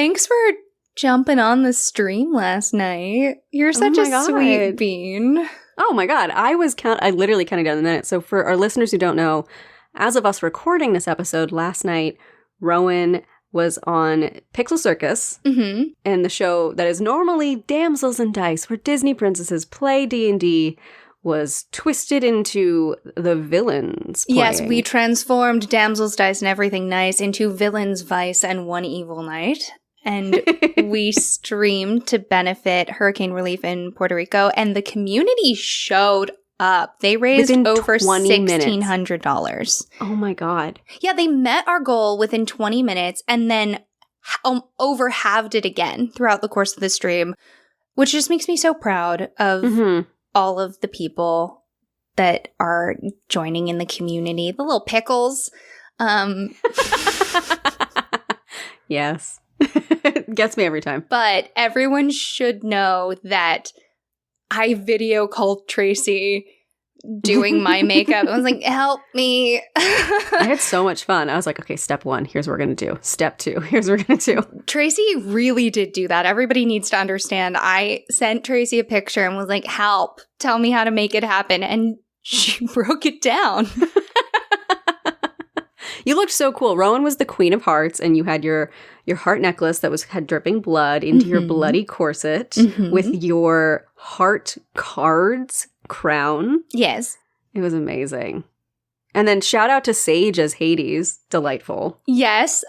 Thanks for jumping on the stream last night. You're such a sweet bean. Oh my God. I literally counted down the minutes. So for our listeners who don't know, as of us recording this episode last night, Rowan was on Pixel Circus, and the show that is normally Damsels in Dice, where Disney princesses play D&D, was twisted into the villains playing. Yes, we transformed Damsels, Dice, and Everything Nice into Villains, Vice, and One Evil Night. And we streamed to benefit hurricane relief in Puerto Rico, and the community showed up. They raised over $1,600. Oh my God. Yeah, they met our goal within 20 minutes and then over-halved it again throughout the course of the stream, which just makes me so proud of all of the people that are joining in the community. The little pickles. Yes. It gets me every time. But everyone should know that I video called Tracy doing my makeup. I was like, help me. I had so much fun. I was like, okay, step 1, here's what we're going to do. Step 2, here's what we're going to do. Tracy really did do that. Everybody needs to understand. I sent Tracy a picture and was like, help, tell me how to make it happen. And she broke it down. You looked so cool. Rowan was the Queen of Hearts, and you had your heart necklace that had dripping blood into your bloody corset with your heart cards crown. Yes. It was amazing. And then shout out to Sage as Hades. Delightful. Yes.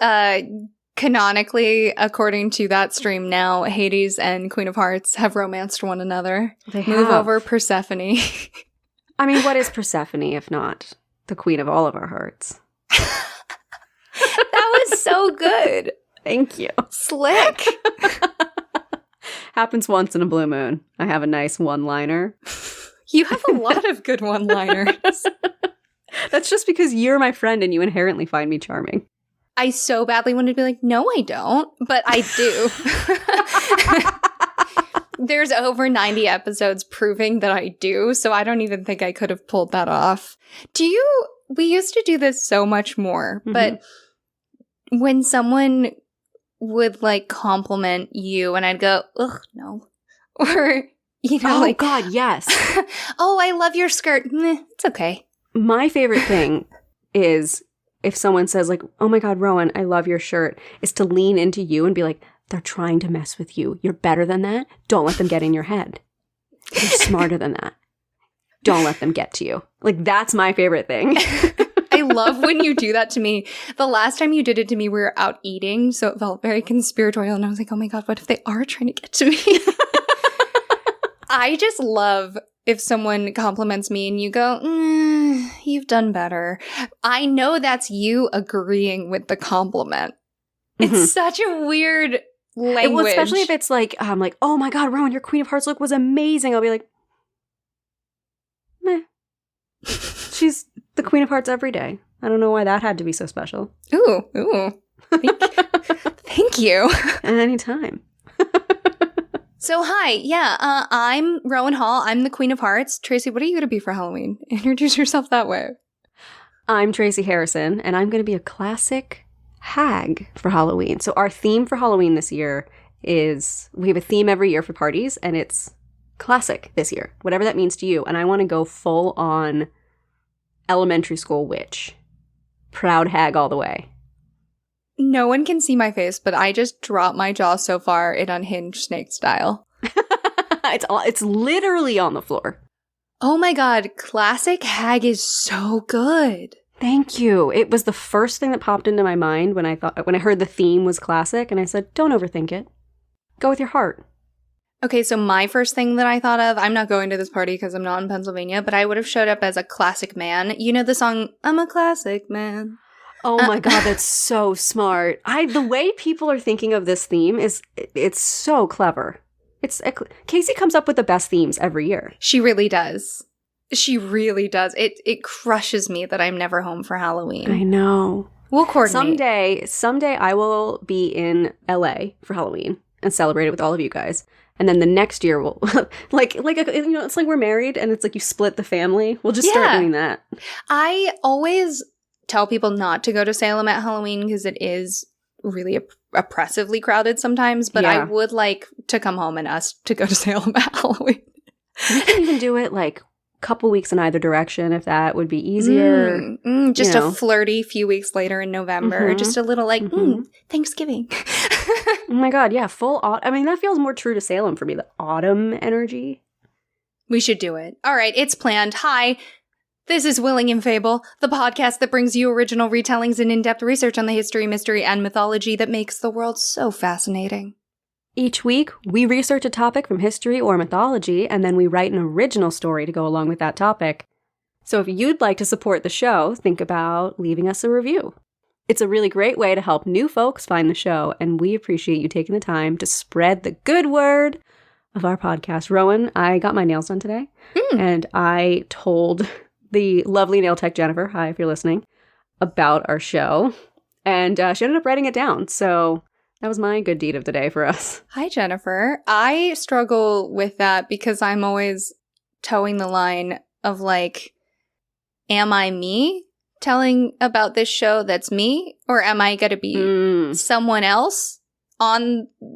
Canonically, according to that stream now, Hades and Queen of Hearts have romanced one another. They have. Move over Persephone. I mean, what is Persephone if not the queen of all of our hearts? That was so good. Thank you. Slick. Happens once in a blue moon. I have a nice one-liner. You have a lot of good one-liners. That's just because you're my friend and you inherently find me charming. I so badly wanted to be like, no, I don't. But I do. There's over 90 episodes proving that I do, so I don't even think I could have pulled that off. We used to do this so much more, but when someone would, like, compliment you and I'd go, ugh, no. Or, you know, oh, God, yes. Oh, I love your skirt. Meh, it's okay. My favorite thing is if someone says, like, oh my God, Rowan, I love your shirt, is to lean into you and be like, they're trying to mess with you. You're better than that. Don't let them get in your head. You're smarter than that. Don't let them get to you. Like, that's my favorite thing. I love when you do that to me. The last time you did it to me, we were out eating, so it felt very conspiratorial. And I was like, oh my God, what if they are trying to get to me? I just love if someone compliments me and you go, you've done better. I know that's you agreeing with the compliment. It's such a weird language. Well, especially if it's like, oh my God, Rowan, your Queen of Hearts look was amazing. I'll be like, meh. She's the Queen of Hearts every day. I don't know why that had to be so special. Ooh. Thank you. Anytime. So, hi. Yeah, I'm Rowan Hall. I'm the Queen of Hearts. Tracy, what are you going to be for Halloween? Introduce yourself that way. I'm Tracy Harrison, and I'm going to be a classic hag for Halloween. So our theme for Halloween this year is, we have a theme every year for parties, and it's classic this year, whatever that means to you. And I want to go full on elementary school witch. Proud hag all the way. No one can see my face, but I just dropped my jaw so far it unhinged snake style. It's literally on the floor. Oh my God, classic hag is so good. Thank you. It was the first thing that popped into my mind when I heard the theme was classic, and I said, don't overthink it. Go with your heart. Okay, so my first thing that I thought of, I'm not going to this party because I'm not in Pennsylvania, but I would have showed up as a classic man. You know the song, I'm a classic man. Oh my God, that's so smart. The way people are thinking of this theme it's so clever. Casey comes up with the best themes every year. She really does. She really does. It crushes me that I'm never home for Halloween. I know. We'll coordinate. Someday I will be in LA for Halloween and celebrate it with all of you guys. And then the next year we'll it's like we're married and it's like you split the family. We'll just start doing that. I always tell people not to go to Salem at Halloween because it is really oppressively crowded sometimes, but I Yeah. would like to come home and us to go to Salem at Halloween. We can even do it like a couple weeks in either direction if that would be easier. Just you know. a flirty few weeks later in November. Mhm. Just a little like, Mhm. Thanksgiving. Oh my god, yeah, full autumn. I mean, that feels more true to Salem for me, the autumn energy. We should do it. All right, it's planned. Hi, this is Willing and Fable, the podcast that brings you original retellings and in-depth research on the history, mystery, and mythology that makes the world so fascinating. Each week, we research a topic from history or mythology, and then we write an original story to go along with that topic. So if you'd like to support the show, think about leaving us a review. It's a really great way to help new folks find the show, and we appreciate you taking the time to spread the good word of our podcast. Rowan, I got my nails done today, and I told the lovely nail tech Jennifer, hi if you're listening, about our show, and she ended up writing it down, so that was my good deed of the day for us. Hi, Jennifer. I struggle with that because I'm always towing the line of like, am I me telling about this show that's me? Or am I going to be someone else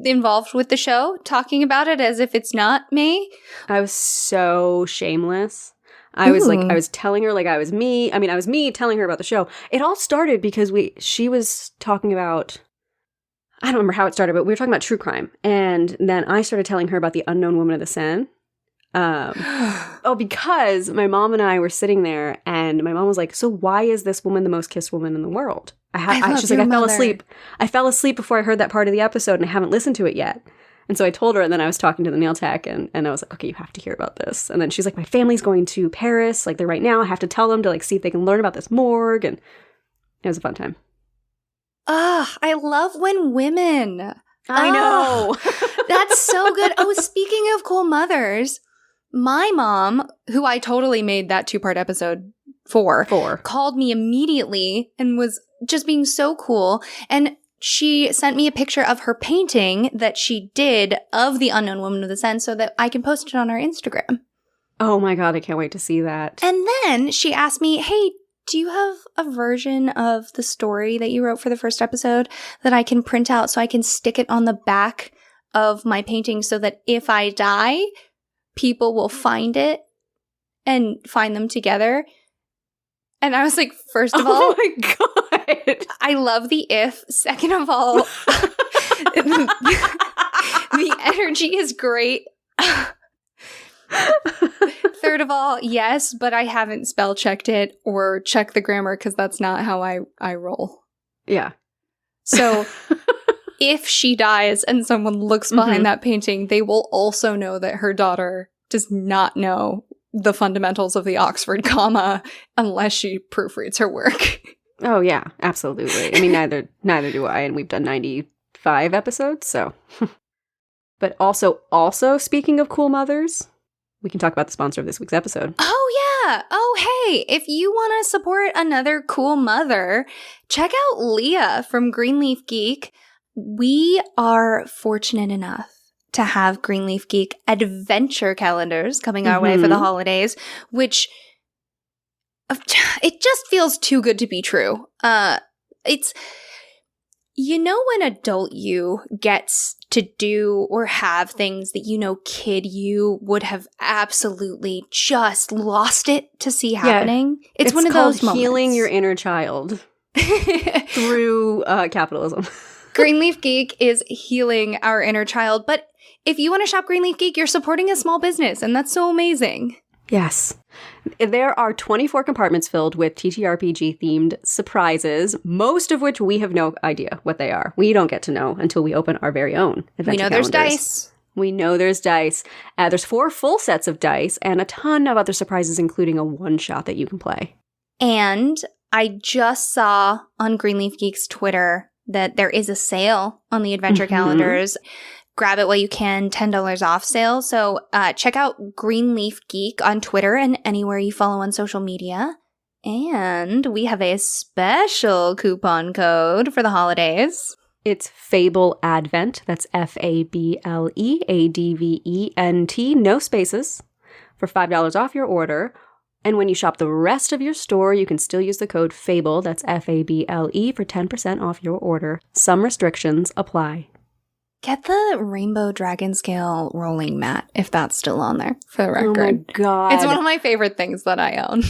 involved with the show talking about it as if it's not me? I was so shameless. I was telling her like I was me. I mean, I was me telling her about the show. It all started because she was talking about, I don't remember how it started, but we were talking about true crime. And then I started telling her about the Unknown Woman of the Seine. Because my mom and I were sitting there and my mom was like, so why is this woman the most kissed woman in the world? She's like, I fell asleep. I fell asleep before I heard that part of the episode and I haven't listened to it yet. And so I told her, and then I was talking to the nail tech and I was like, okay, you have to hear about this. And then she's like, my family's going to Paris. Like they're right now. I have to tell them to like see if they can learn about this morgue. And it was a fun time. I love when women. I know. That's so good. Oh, speaking of cool mothers, my mom, who I totally made that 2-part episode for, called me immediately and was just being so cool. And she sent me a picture of her painting that she did of the Unknown Woman of the Seine so that I can post it on our Instagram. Oh my god, I can't wait to see that. And then she asked me, hey, do you have a version of the story that you wrote for the first episode that I can print out so I can stick it on the back of my painting so that if I die, people will find it and find them together? And I was like, first of all, oh my god, I love the if. Second of all, the energy is great. Third of all, yes, but I haven't spell checked it or checked the grammar because that's not how I roll. Yeah. So if she dies and someone looks behind that painting, they will also know that her daughter does not know the fundamentals of the Oxford comma unless she proofreads her work. Oh yeah, absolutely. I mean, neither do I, and we've done 95 episodes, so. But also speaking of cool mothers, we can talk about the sponsor of this week's episode. Oh, yeah. Oh, hey, if you want to support another cool mother, check out Leah from Greenleaf Geek. We are fortunate enough to have Greenleaf Geek adventure calendars coming our way for the holidays, which it just feels too good to be true. It's, you know, when adult you gets to do or have things that, you know, kid you would have absolutely just lost it to see happening. Yeah, it's one of those moments. Healing your inner child through capitalism. Greenleaf Geek is healing our inner child, but if you want to shop Greenleaf Geek, you're supporting a small business, and that's so amazing. Yes. There are 24 compartments filled with TTRPG-themed surprises, most of which we have no idea what they are. We don't get to know until we open our very own adventure calendars. There's dice. We know there's dice. There's 4 full sets of dice and a ton of other surprises, including a one-shot that you can play. And I just saw on Greenleaf Geek's Twitter that there is a sale on the adventure calendars. Grab it while you can, $10 off sale. So check out Greenleaf Geek on Twitter and anywhere you follow on social media. And we have a special coupon code for the holidays. It's Fable Advent. That's FableAdvent, no spaces, for $5 off your order. And when you shop the rest of your store, you can still use the code FABLE, that's FABLE, for 10% off your order. Some restrictions apply. Get the rainbow dragon scale rolling mat, if that's still on there, for the record. Oh my God. It's one of my favorite things that I own.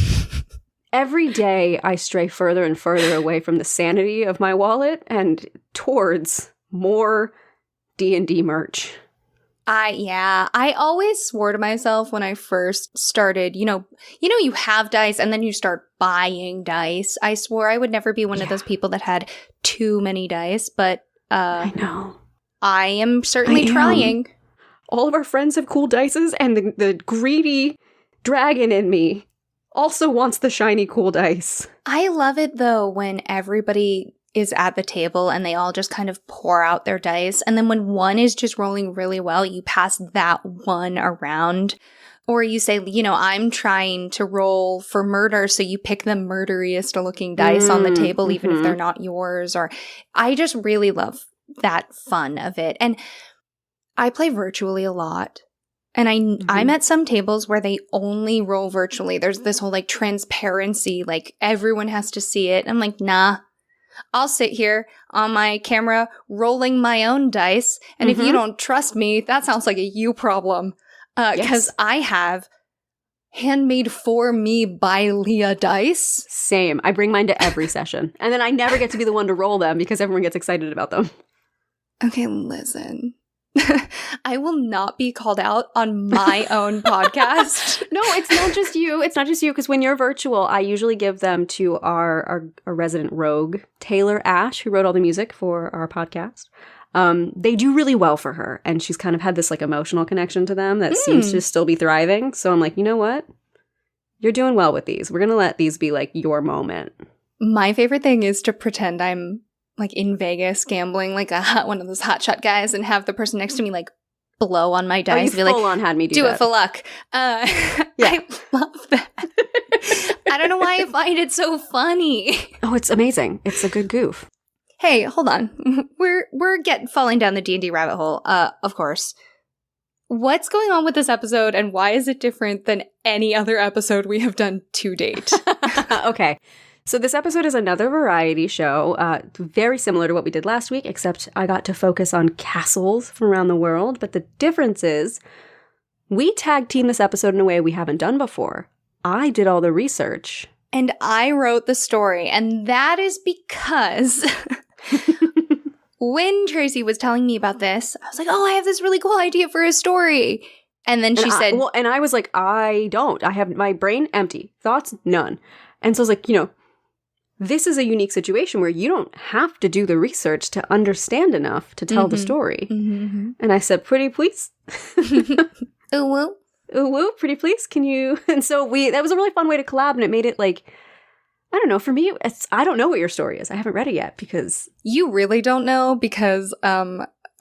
Every day I stray further and further away from the sanity of my wallet and towards more D&D merch. I always swore to myself when I first started, you have dice and then you start buying dice. I swore I would never be one of those people that had too many dice, but I know. I am certainly trying. All of our friends have cool dices, and the greedy dragon in me also wants the shiny cool dice. I love it, though, when everybody is at the table and they all just kind of pour out their dice. And then when one is just rolling really well, you pass that one around. Or you say, I'm trying to roll for murder, so you pick the murderiest looking dice on the table, even if they're not yours. Or I just really love that fun of it. And I play virtually a lot. And I'm at some tables where they only roll virtually. There's this whole transparency, everyone has to see it. I'm like, nah. I'll sit here on my camera rolling my own dice, and if you don't trust me, that sounds like a you problem. Because I have handmade for me by Leah dice. Same. I bring mine to every session. And then I never get to be the one to roll them because everyone gets excited about them. Okay, listen. I will not be called out on my own podcast. No, it's not just you. It's not just you, because when you're virtual, I usually give them to our resident rogue, Taylor Ash, who wrote all the music for our podcast. They do really well for her, and she's kind of had this emotional connection to them that seems to still be thriving. So I'm like, you know what? You're doing well with these. We're going to let these be your moment. My favorite thing is to pretend I'm in Vegas gambling one of those hotshot guys and have the person next to me blow on my dice. You full on had me do it for luck. I love that. I don't know why I find it so funny. Oh, it's amazing. It's a good goof. Hey, hold on. We're falling down the D&D rabbit hole, of course. What's going on with this episode, and why is it different than any other episode we have done to date? Okay. So this episode is another variety show, very similar to what we did last week, except I got to focus on castles from around the world. But the difference is we tag team this episode in a way we haven't done before. I did all the research. And I wrote the story. And that is because when Tracy was telling me about this, I was like, oh, I have this really cool idea for a story. And then she said... and I was like, I don't. I have my brain empty. Thoughts, none. And so I was like, this is a unique situation where you don't have to do the research to understand enough to tell the story. And I said, pretty please. Ooh, woo. Ooh, woo, pretty please. Can you? And so that was a really fun way to collab, and it made it I don't know, for me, I don't know what your story is. I haven't read it yet because... You really don't know because,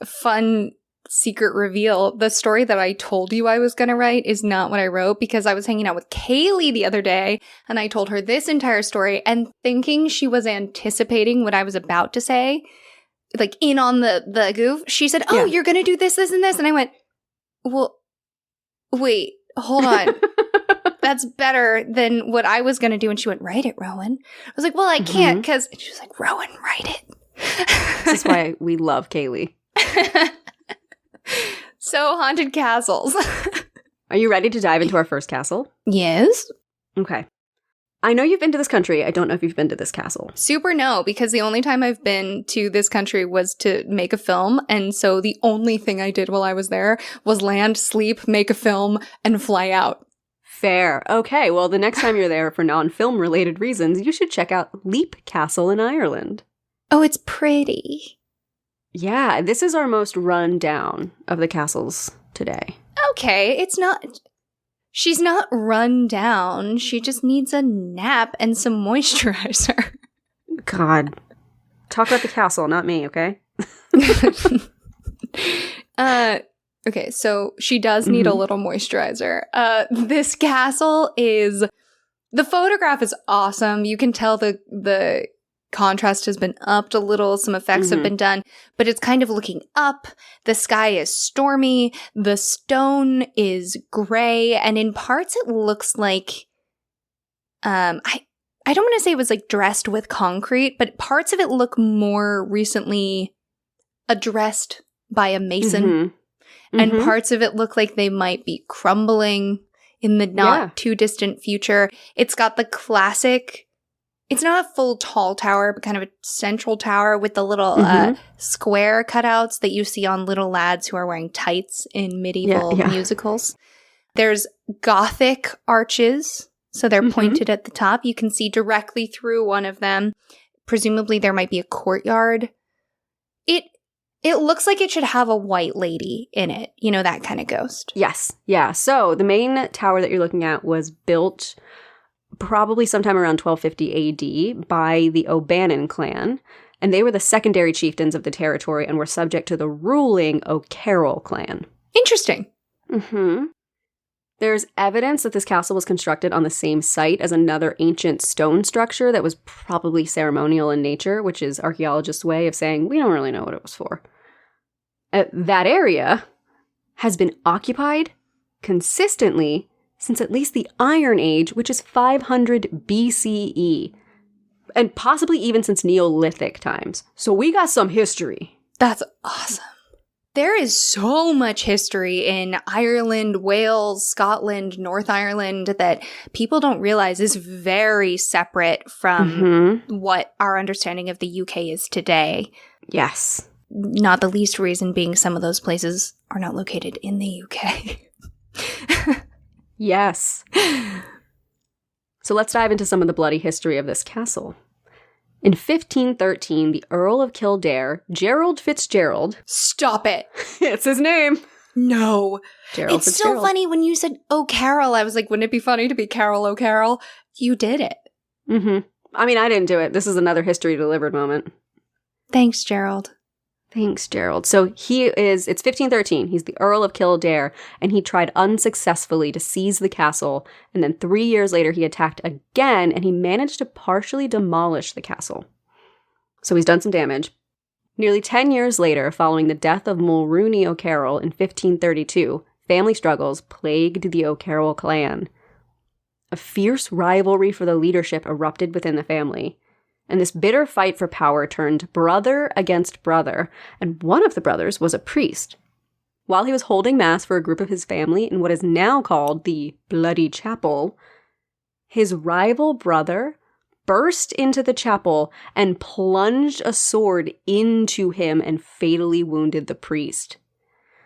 fun secret reveal, the story that I told you I was going to write is not what I wrote, because I was hanging out with Kaylee the other day and I told her this entire story, and thinking she was anticipating what I was about to say, in on the goof, she said, oh, you're going to do this, this, and this. And I went, well, wait, hold on. That's better than what I was going to do. And she went, write it, Rowan. I was like, well, I can't, because she was like, Rowan, write it. This is why we love Kaylee. So, haunted castles. Are you ready to dive into our first castle? Yes. Okay. I know you've been to this country. I don't know if you've been to this castle. Super no, because the only time I've been to this country was to make a film. And so the only thing I did while I was there was land, sleep, make a film, and fly out. Fair. Okay, well, the next time you're there for non-film related reasons, you should check out Leap Castle in Ireland. Oh, it's pretty. Yeah, this is our most run down of the castles today. Okay, it's not... She's not run down. She just needs a nap and some moisturizer. God. Talk about the castle, not me, okay? Okay, so she does need a little moisturizer. This castle is... The photograph is awesome. You can tell the contrast has been upped a little. Some effects have been done. But it's kind of looking up. The sky is stormy. The stone is gray. And in parts, it looks like I don't want to say it was like dressed with concrete, but parts of it look more recently addressed by a mason. And parts of it look like they might be crumbling in the not too distant future. It's got the classic, it's not a full tall tower, but kind of a central tower with the little square cutouts that you see on little lads who are wearing tights in medieval musicals. There's Gothic arches, so they're pointed at the top. You can see directly through one of them. Presumably there might be a courtyard. It looks like it should have a white lady in it. You know, that kind of ghost. Yes. Yeah. So the main tower that you're looking at was built probably sometime around 1250 AD by the O'Bannon clan. And they were the secondary chieftains of the territory and were subject to the ruling O'Carroll clan. Interesting. There's evidence that this castle was constructed on the same site as another ancient stone structure that was probably ceremonial in nature, which is archaeologists' way of saying we don't really know what it was for. That area has been occupied consistently since at least the Iron Age, which is 500 BCE, and possibly even since Neolithic times. So we got some history. That's awesome. There is so much history in Ireland, Wales, Scotland, North Ireland that people don't realize is very separate from what our understanding of the UK is today. Yes. Not the least reason being some of those places are not located in the UK. Yes. So let's dive into some of the bloody history of this castle. In 1513, the Earl of Kildare, Gerald Fitzgerald... Stop it! It's his name! No. Gerald it's Fitzgerald. so funny when you said O'Carroll. I was like, wouldn't it be funny to be Carol O'Carroll? You did it. I mean, I didn't do it. This is another history delivered moment. Thanks, Gerald. Thanks, Gerald. So it's 1513. He's the Earl of Kildare, and he tried unsuccessfully to seize the castle, and then 3 years later he attacked again, and he managed to partially demolish the castle. So he's done some damage. Nearly 10 years later, following the death of Mulrooney O'Carroll in 1532, family struggles plagued the O'Carroll clan. A fierce rivalry for the leadership erupted within the family. And this bitter fight for power turned brother against brother, and one of the brothers was a priest. While he was holding mass for a group of his family in what is now called the Bloody Chapel, his rival brother burst into the chapel and plunged a sword into him and fatally wounded the priest.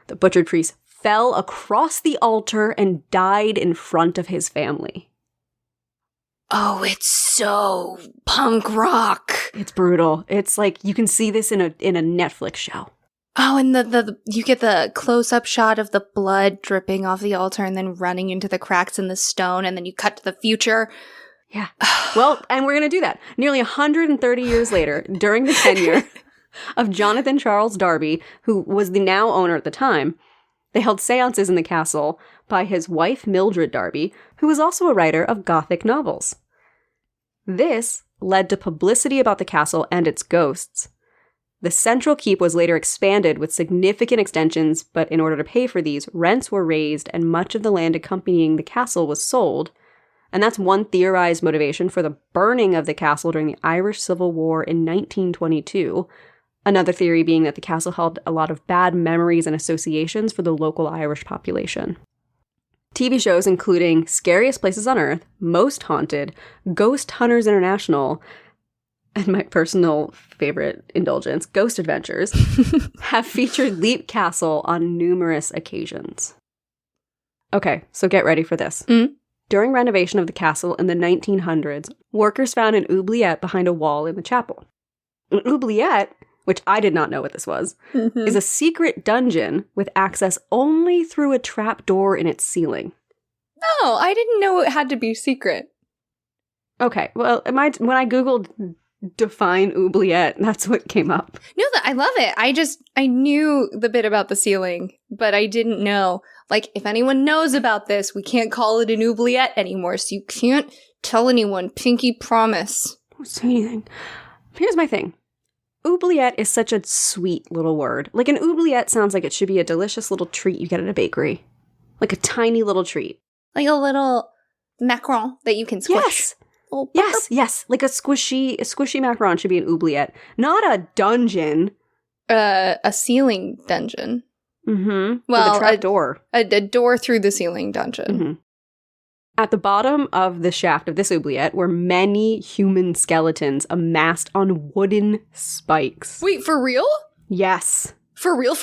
The butchered priest fell across the altar and died in front of his family. Oh, it's so punk rock. It's brutal. It's like you can see this in a Netflix show. Oh, and the you get the close-up shot of the blood dripping off the altar and then running into the cracks in the stone, and then you cut to the future. Yeah. Well, and we're going to do that. Nearly 130 years later, during the tenure of Jonathan Charles Darby, who was the now owner at the time, they held seances in the castle by his wife Mildred Darby, who was also a writer of Gothic novels. This led to publicity about the castle and its ghosts. The central keep was later expanded with significant extensions, but in order to pay for these, rents were raised and much of the land accompanying the castle was sold. And that's one theorized motivation for the burning of the castle during the Irish Civil War in 1922. Another theory being that the castle held a lot of bad memories and associations for the local Irish population. TV shows including Scariest Places on Earth, Most Haunted, Ghost Hunters International, and my personal favorite indulgence, Ghost Adventures, have featured Leap Castle on numerous occasions. Okay, so get ready for this. During renovation of the castle in the 1900s, workers found an oubliette behind a wall in the chapel. An oubliette, which I did not know what this was, is a secret dungeon with access only through a trap door in its ceiling. Oh, I didn't know it had to be secret. Okay, well, when I Googled define oubliette, that's what came up. No, I love it. I knew the bit about the ceiling, but I didn't know. Like, if anyone knows about this, we can't call it an oubliette anymore, so you can't tell anyone. Pinky promise. Don't say anything. Here's my thing. Oubliette is such a sweet little word. Like, an oubliette sounds like it should be a delicious little treat you get at a bakery. Like a tiny little treat. Like a little macaron that you can squish. Yes! Oh, Yes. Like a squishy macaron should be an oubliette. Not a dungeon. A ceiling dungeon. Mm-hmm. Well, with a trap door. A door through the ceiling dungeon. Mm-hmm. At the bottom of the shaft of this oubliette were many human skeletons amassed on wooden spikes. Wait, for real? Yes. For real?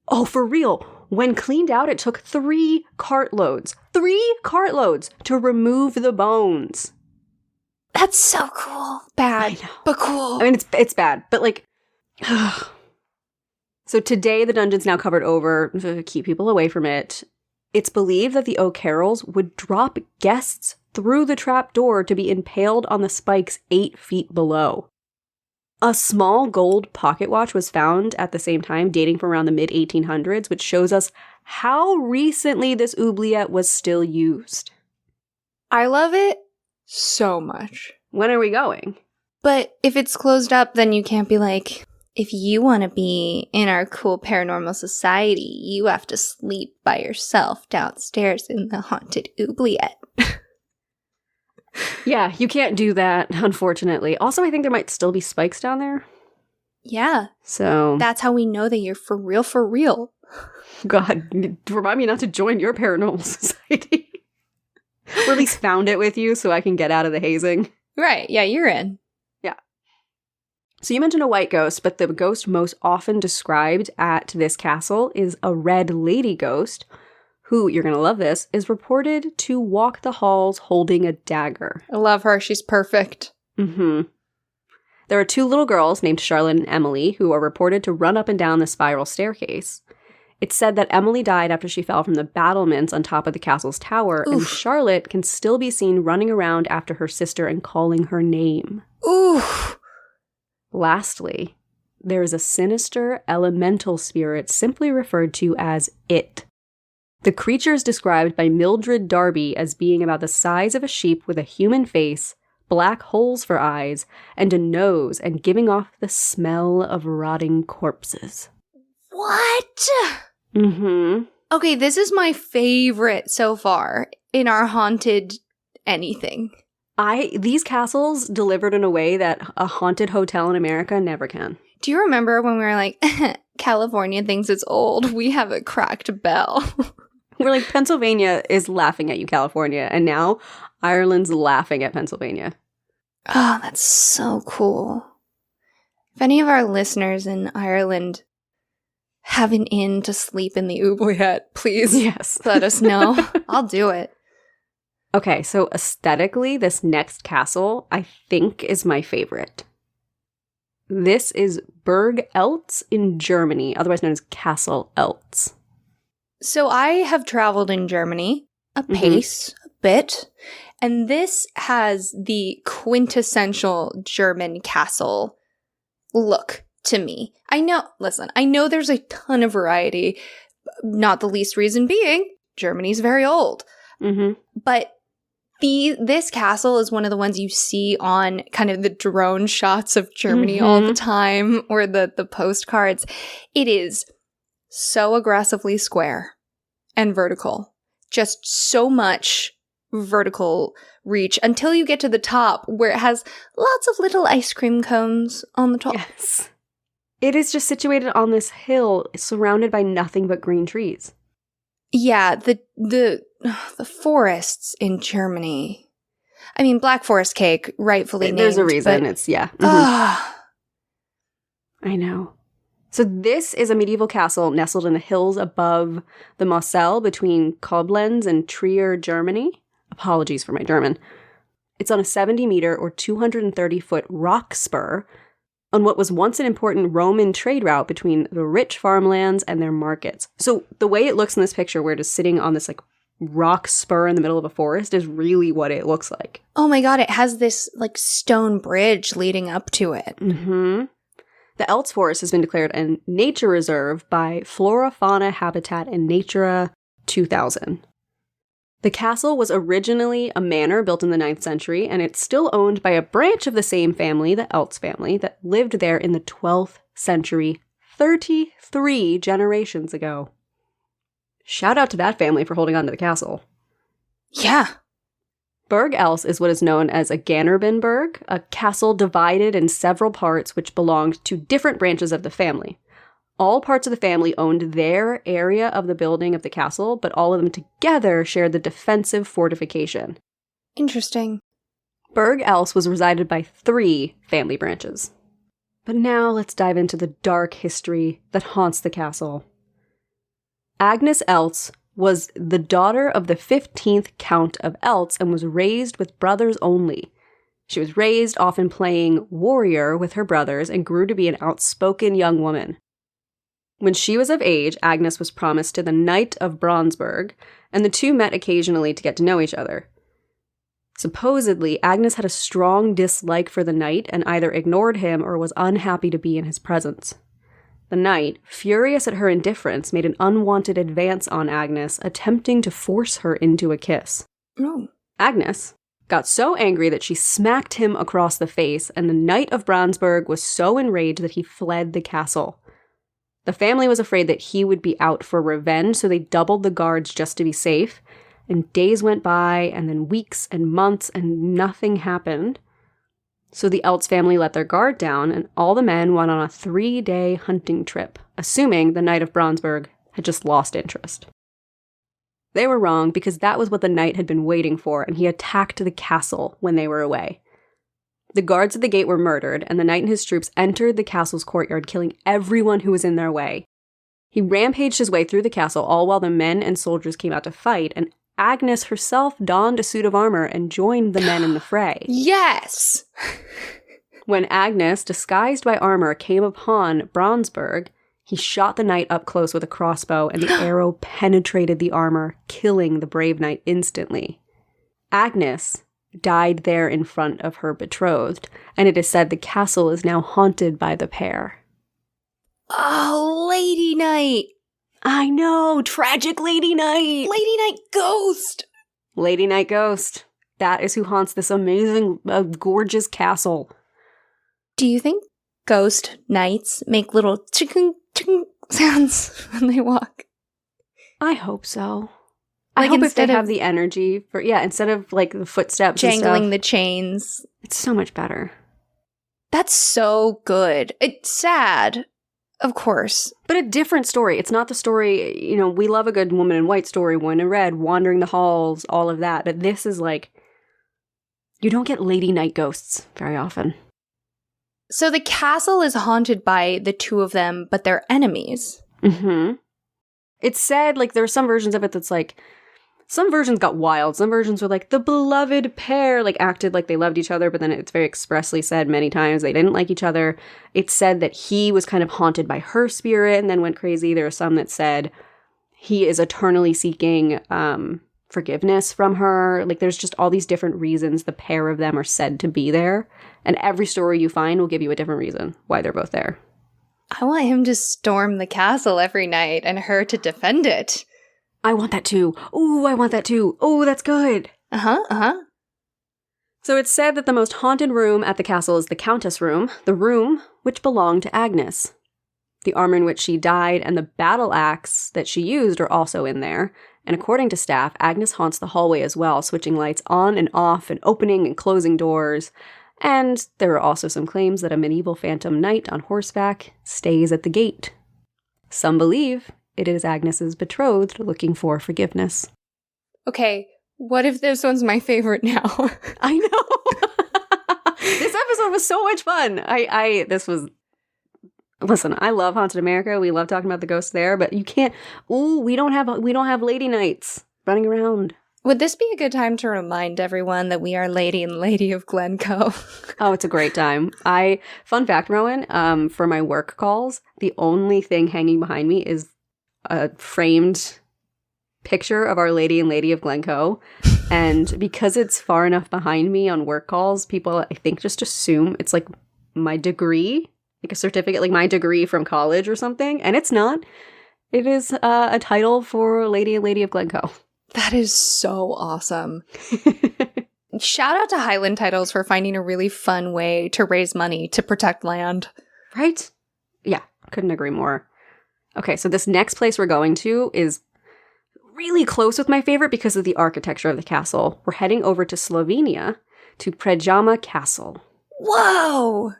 Oh, for real. When cleaned out, it took 3 cartloads. 3 cartloads to remove the bones. That's so cool. Bad, I know. But cool. I mean, it's bad, but like... So today, the dungeon's now covered over to keep people away from it. It's believed that the O'Carrolls would drop guests through the trap door to be impaled on the spikes 8 feet below. A small gold pocket watch was found at the same time, dating from around the mid-1800s, which shows us how recently this oubliette was still used. I love it so much. When are we going? But if it's closed up, then you can't be like, if you want to be in our cool paranormal society, you have to sleep by yourself downstairs in the haunted oubliette. Yeah, you can't do that, unfortunately. Also, I think there might still be spikes down there. Yeah. So that's how we know that you're for real. God, remind me not to join your paranormal society. Or at least found it with you so I can get out of the hazing. Right, yeah, you're in. Yeah. So you mentioned a white ghost, but the ghost most often described at this castle is a red lady ghost, who, you're going to love this, is reported to walk the halls holding a dagger. I love her. She's perfect. Mm-hmm. There are 2 little girls named Charlotte and Emily who are reported to run up and down the spiral staircase. It's said that Emily died after she fell from the battlements on top of the castle's tower, and Charlotte can still be seen running around after her sister and calling her name. Oof. Lastly, there is a sinister elemental spirit simply referred to as It. The creature is described by Mildred Darby as being about the size of a sheep with a human face, black holes for eyes, and a nose, and giving off the smell of rotting corpses. What? Mm-hmm. Okay, this is my favorite so far in our haunted anything. These castles delivered in a way that a haunted hotel in America never can. Do you remember when we were like, California thinks it's old, we have a cracked bell? We're like, Pennsylvania is laughing at you, California, and now Ireland's laughing at Pennsylvania. Oh, that's so cool. If any of our listeners in Ireland have an inn to sleep in the oubliette, please let us know. I'll do it. Okay, so aesthetically, this next castle, I think, is my favorite. This is Burg Eltz in Germany, otherwise known as Castle Eltz. So I have traveled in Germany a bit, and this has the quintessential German castle look to me. I know there's a ton of variety, not the least reason being Germany's very old. Mm-hmm. But this castle is one of the ones you see on kind of the drone shots of Germany all the time, or the postcards. It is so aggressively square and vertical. Just so much vertical reach until you get to the top where it has lots of little ice cream cones on the top. Yes. It is just situated on this hill surrounded by nothing but green trees. Yeah, the forests in Germany. I mean, Black Forest cake, rightfully named. There's a reason. It's, yeah. Mm-hmm. I know. So this is a medieval castle nestled in the hills above the Moselle between Koblenz and Trier, Germany. Apologies for my German. It's on a 70-meter or 230-foot rock spur on what was once an important Roman trade route between the rich farmlands and their markets. So the way it looks in this picture, where it is sitting on this like rock spur in the middle of a forest, is really what it looks like. Oh my god, it has this like stone bridge leading up to it. Mm-hmm. The Eltz Forest has been declared a nature reserve by Flora, Fauna, Habitat, and Natura 2000. The castle was originally a manor built in the 9th century, and it's still owned by a branch of the same family, the Eltz family, that lived there in the 12th century, 33 generations ago. Shout out to that family for holding on to the castle. Yeah. Burg Else is what is known as a Gannerbenberg, a castle divided in several parts which belonged to different branches of the family. All parts of the family owned their area of the building of the castle, but all of them together shared the defensive fortification. Interesting. Burg Else was resided by 3 family branches. But now let's dive into the dark history that haunts the castle. Agnes Else was the daughter of the 15th Count of Else and was raised with brothers only. She was raised often playing warrior with her brothers and grew to be an outspoken young woman. When she was of age, Agnes was promised to the Knight of Braunsberg, and the two met occasionally to get to know each other. Supposedly, Agnes had a strong dislike for the knight and either ignored him or was unhappy to be in his presence. The knight, furious at her indifference, made an unwanted advance on Agnes, attempting to force her into a kiss. Oh. Agnes got so angry that she smacked him across the face, and the Knight of Braunsberg was so enraged that he fled the castle. The family was afraid that he would be out for revenge, so they doubled the guards just to be safe, and days went by, and then weeks and months, and nothing happened. So the Else family let their guard down, and all the men went on a 3-day hunting trip, assuming the Knight of Braunsberg had just lost interest. They were wrong, because that was what the knight had been waiting for, and he attacked the castle when they were away. The guards at the gate were murdered, and the knight and his troops entered the castle's courtyard, killing everyone who was in their way. He rampaged his way through the castle, all while the men and soldiers came out to fight, and Agnes herself donned a suit of armor and joined the men in the fray. Yes! When Agnes, disguised by armor, came upon Braunsberg, he shot the knight up close with a crossbow, and the arrow penetrated the armor, killing the brave knight instantly. Agnes died there in front of her betrothed, and it is said the castle is now haunted by the pair. Oh, Lady Knight! I know! Tragic Lady Knight! Lady Knight Ghost! Lady Knight Ghost. That is who haunts this amazing, gorgeous castle. Do you think ghost knights make little ching ching sounds when they walk? I hope so. Like I hope if they instead of have the energy for, instead of like the footsteps jangling and the stuff, chains. it's so much better. That's so good. It's sad, of course. But a different story. It's not the story, we love a good woman in white story, woman in red, wandering the halls, all of that. But this is like, you don't get Lady Night ghosts very often. So the castle is haunted by the two of them, but they're enemies. Mm-hmm. It's said, like, there are some versions of it that's like, some versions got wild. Some versions were like, the beloved pair, like, acted like they loved each other, but then it's very expressly said many times they didn't like each other. It's said that he was kind of haunted by her spirit and then went crazy. There are some that said he is eternally seeking forgiveness from her. Like, there's just all these different reasons the pair of them are said to be there. And every story you find will give you a different reason why they're both there. I want him to storm the castle every night and her to defend it. I want that too. Ooh, I want that too. Oh, that's good. Uh-huh. So it's said that the most haunted room at the castle is the Countess room, the room which belonged to Agnes. The armor in which she died and the battle axe that she used are also in there. And according to staff, Agnes haunts the hallway as well, switching lights on and off and opening and closing doors. And there are also some claims that a medieval phantom knight on horseback stays at the gate. Some believe it is Agnes's betrothed looking for forgiveness. Okay, what if this one's my favorite now? I know! This episode was so much fun! Listen, I love Haunted America. We love talking about the ghosts there, but you can't... Ooh, we don't have lady knights running around. Would this be a good time to remind everyone that we are Lady and Lady of Glencoe? Oh, it's a great time. Fun fact, Rowan, for my work calls, the only thing hanging behind me is a framed picture of Our Lady and Lady of Glencoe. And because it's far enough behind me on work calls, people, I think, just assume it's like my degree, like a certificate, like my degree from college or something. And it's not. It is a title for Lady and Lady of Glencoe. That is so awesome. Shout out to Highland Titles for finding a really fun way to raise money to protect land. Right? Yeah, couldn't agree more. Okay, so this next place we're going to is really close with my favorite because of the architecture of the castle. We're heading over to Slovenia to Predjama Castle. Whoa!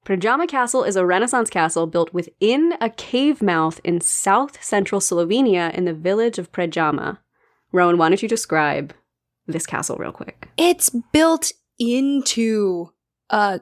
Predjama Castle is a Renaissance castle built within a cave mouth in south-central Slovenia in the village of Predjama. Rowan, why don't you describe this castle real quick? It's built into a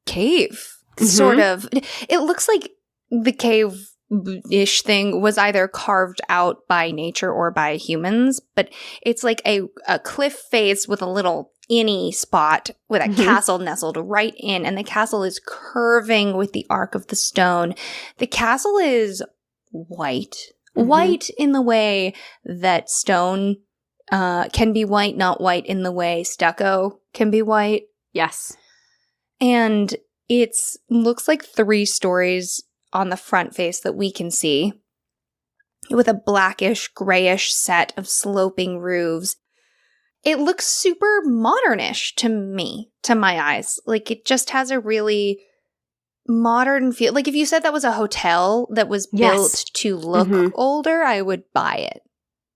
cave, sort of. It looks like the cave-ish thing was either carved out by nature or by humans, but it's like a cliff face with a little inny spot with a castle nestled right in, and the castle is curving with the arc of the stone. The castle is white. White in the way that stone can be white, not white in the way stucco can be white. Yes. And it looks like 3 stories on the front face that we can see, with a blackish, grayish set of sloping roofs. It looks super modernish to me, to my eyes. Like, it just has a really modern feel. Like, if you said that was a hotel that was built to look older, I would buy it.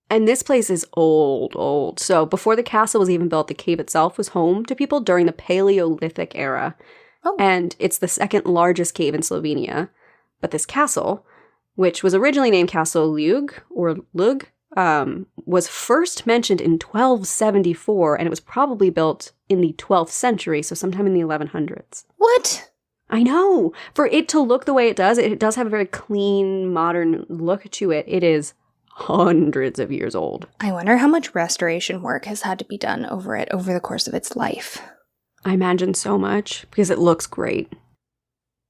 And this place is old. So before the castle was even built, the cave itself was home to people during the Paleolithic era. Oh. And it's the second largest cave in Slovenia. But this castle, which was originally named Castle Lug, was first mentioned in 1274, and it was probably built in the 12th century, so sometime in the 1100s. What? I know! For it to look the way it does have a very clean, modern look to it. It is hundreds of years old. I wonder how much restoration work has had to be done over it over the course of its life. I imagine so much, because it looks great.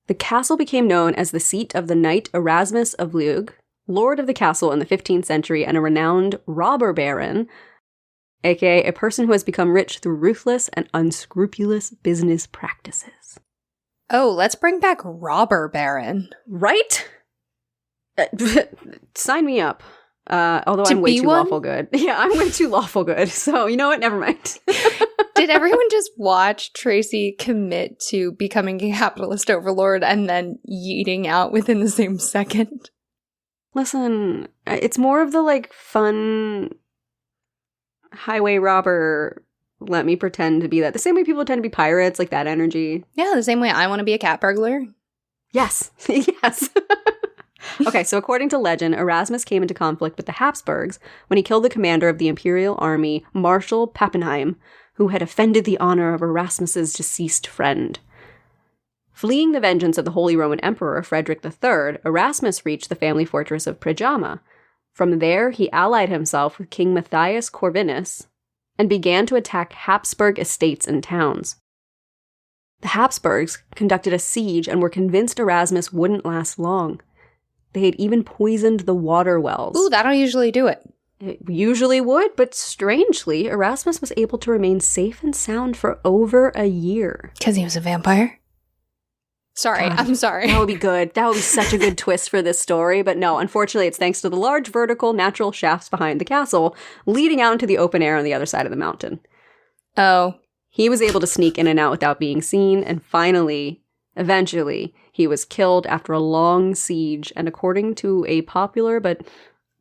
The castle became known as the seat of the Knight Erasmus of Lug, lord of the castle in the 15th century and a renowned robber baron, aka a person who has become rich through ruthless and unscrupulous business practices. Oh, let's bring back robber baron. Right? Sign me up. Although I'm way too lawful good. Yeah, I'm way too lawful good. So, you know what? Never mind. Did everyone just watch Tracy commit to becoming a capitalist overlord and then yeeting out within the same second? Listen, it's more of the, like, fun highway robber, let me pretend to be that. The same way people tend to be pirates, like that energy. Yeah, the same way I want to be a cat burglar. Yes. Yes. Okay, so according to legend, Erasmus came into conflict with the Habsburgs when he killed the commander of the imperial army, Marshal Pappenheim, who had offended the honor of Erasmus's deceased friend. Fleeing the vengeance of the Holy Roman Emperor Frederick III, Erasmus reached the family fortress of Predjama. From there, he allied himself with King Matthias Corvinus and began to attack Habsburg estates and towns. The Habsburgs conducted a siege and were convinced Erasmus wouldn't last long. They had even poisoned the water wells. Ooh, that'll usually do it. It usually would, but strangely, Erasmus was able to remain safe and sound for over a year. Because he was a vampire? Sorry, God, I'm sorry. That would be good. That would be such a good twist for this story. But no, unfortunately, it's thanks to the large vertical natural shafts behind the castle, leading out into the open air on the other side of the mountain. Oh. He was able to sneak in and out without being seen, and finally, eventually, he was killed after a long siege, and according to a popular but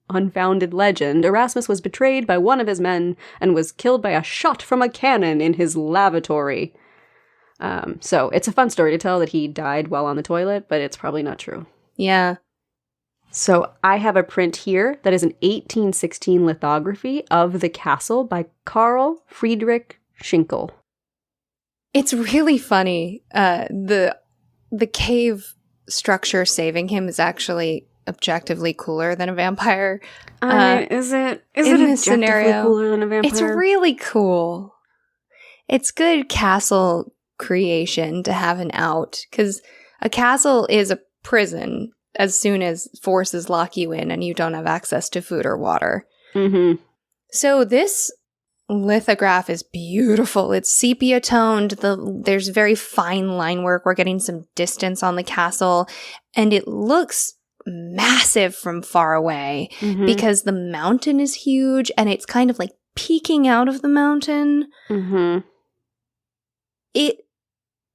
unfounded legend, Erasmus was betrayed by one of his men and was killed by a shot from a cannon in his lavatory. So it's a fun story to tell that he died while on the toilet, but it's probably not true. Yeah. So I have a print here that is an 1816 lithography of the castle by Karl Friedrich Schinkel. It's really funny. The cave structure saving him is actually objectively cooler than a vampire. Is it objectively cooler than a vampire? It's really cool. It's good castle creation to have an out, because a castle is a prison as soon as forces lock you in and you don't have access to food or water. Mm-hmm. So this lithograph is beautiful. It's sepia toned. There's very fine line work. We're getting some distance on the castle, and it looks massive from far away because the mountain is huge and it's kind of like peeking out of the mountain. Mm-hmm.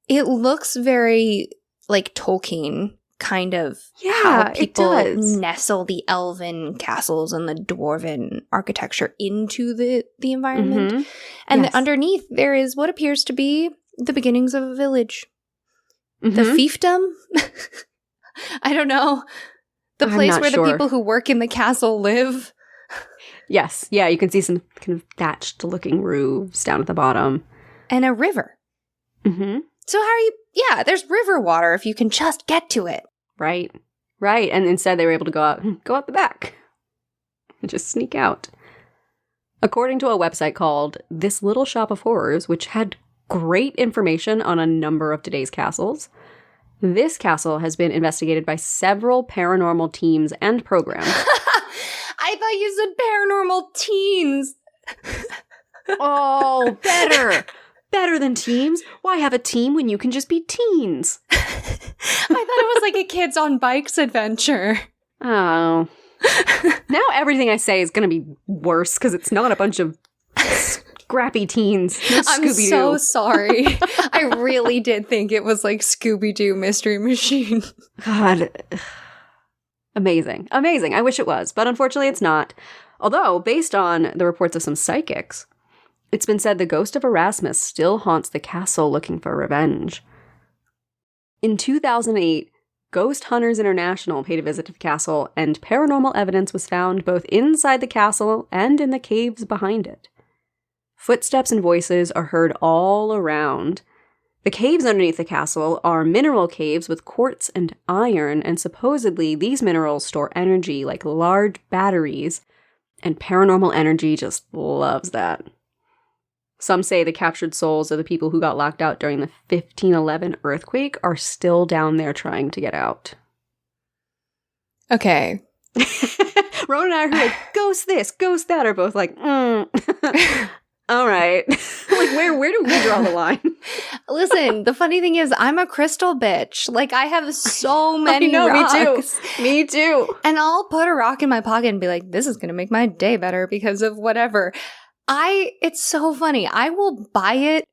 It looks very like Tolkien kind of Yeah, how people it does. nestle the elven castles and the dwarven architecture into the environment. Mhm. And Yes. underneath, there is what appears to be the beginnings of a village. The Mhm. fiefdom? I don't know. The I'm place not where sure. the people who work in the castle live. Yes. Yeah, you can see some kind of thatched-looking roofs down at the bottom. And a river. Mhm. So how are you... Yeah, there's river water if you can just get to it. Right. Right. And instead they were able to go out the back and just sneak out. According to a website called This Little Shop of Horrors, which had great information on a number of today's castles, this castle has been investigated by several paranormal teams and programs. I thought you said paranormal teens. Oh, better! Better than teams? Why have a team when you can just be teens? I thought it was like a kids on bikes adventure. Oh. Now everything I say is going to be worse because it's not a bunch of scrappy teens. No I'm Scooby-Doo. so sorry. I really did think it was like Scooby-Doo Mystery Machine. God. Amazing. Amazing. I wish it was, but unfortunately it's not. Although, based on the reports of some psychics, it's been said the ghost of Erasmus still haunts the castle looking for revenge. In 2008, Ghost Hunters International paid a visit to the castle, and paranormal evidence was found both inside the castle and in the caves behind it. Footsteps and voices are heard all around. The caves underneath the castle are mineral caves with quartz and iron, and supposedly these minerals store energy like large batteries, and paranormal energy just loves that. Some say the captured souls of the people who got locked out during the 1511 earthquake are still down there trying to get out. Okay. Rowan and I who are like, ghost this, ghost that, are both like, all right. Like, where do we draw the line? Listen, the funny thing is, I'm a crystal bitch. Like, I have so many rocks. Me too. And I'll put a rock in my pocket and be like, this is going to make my day better because of whatever. It's so funny. I will buy it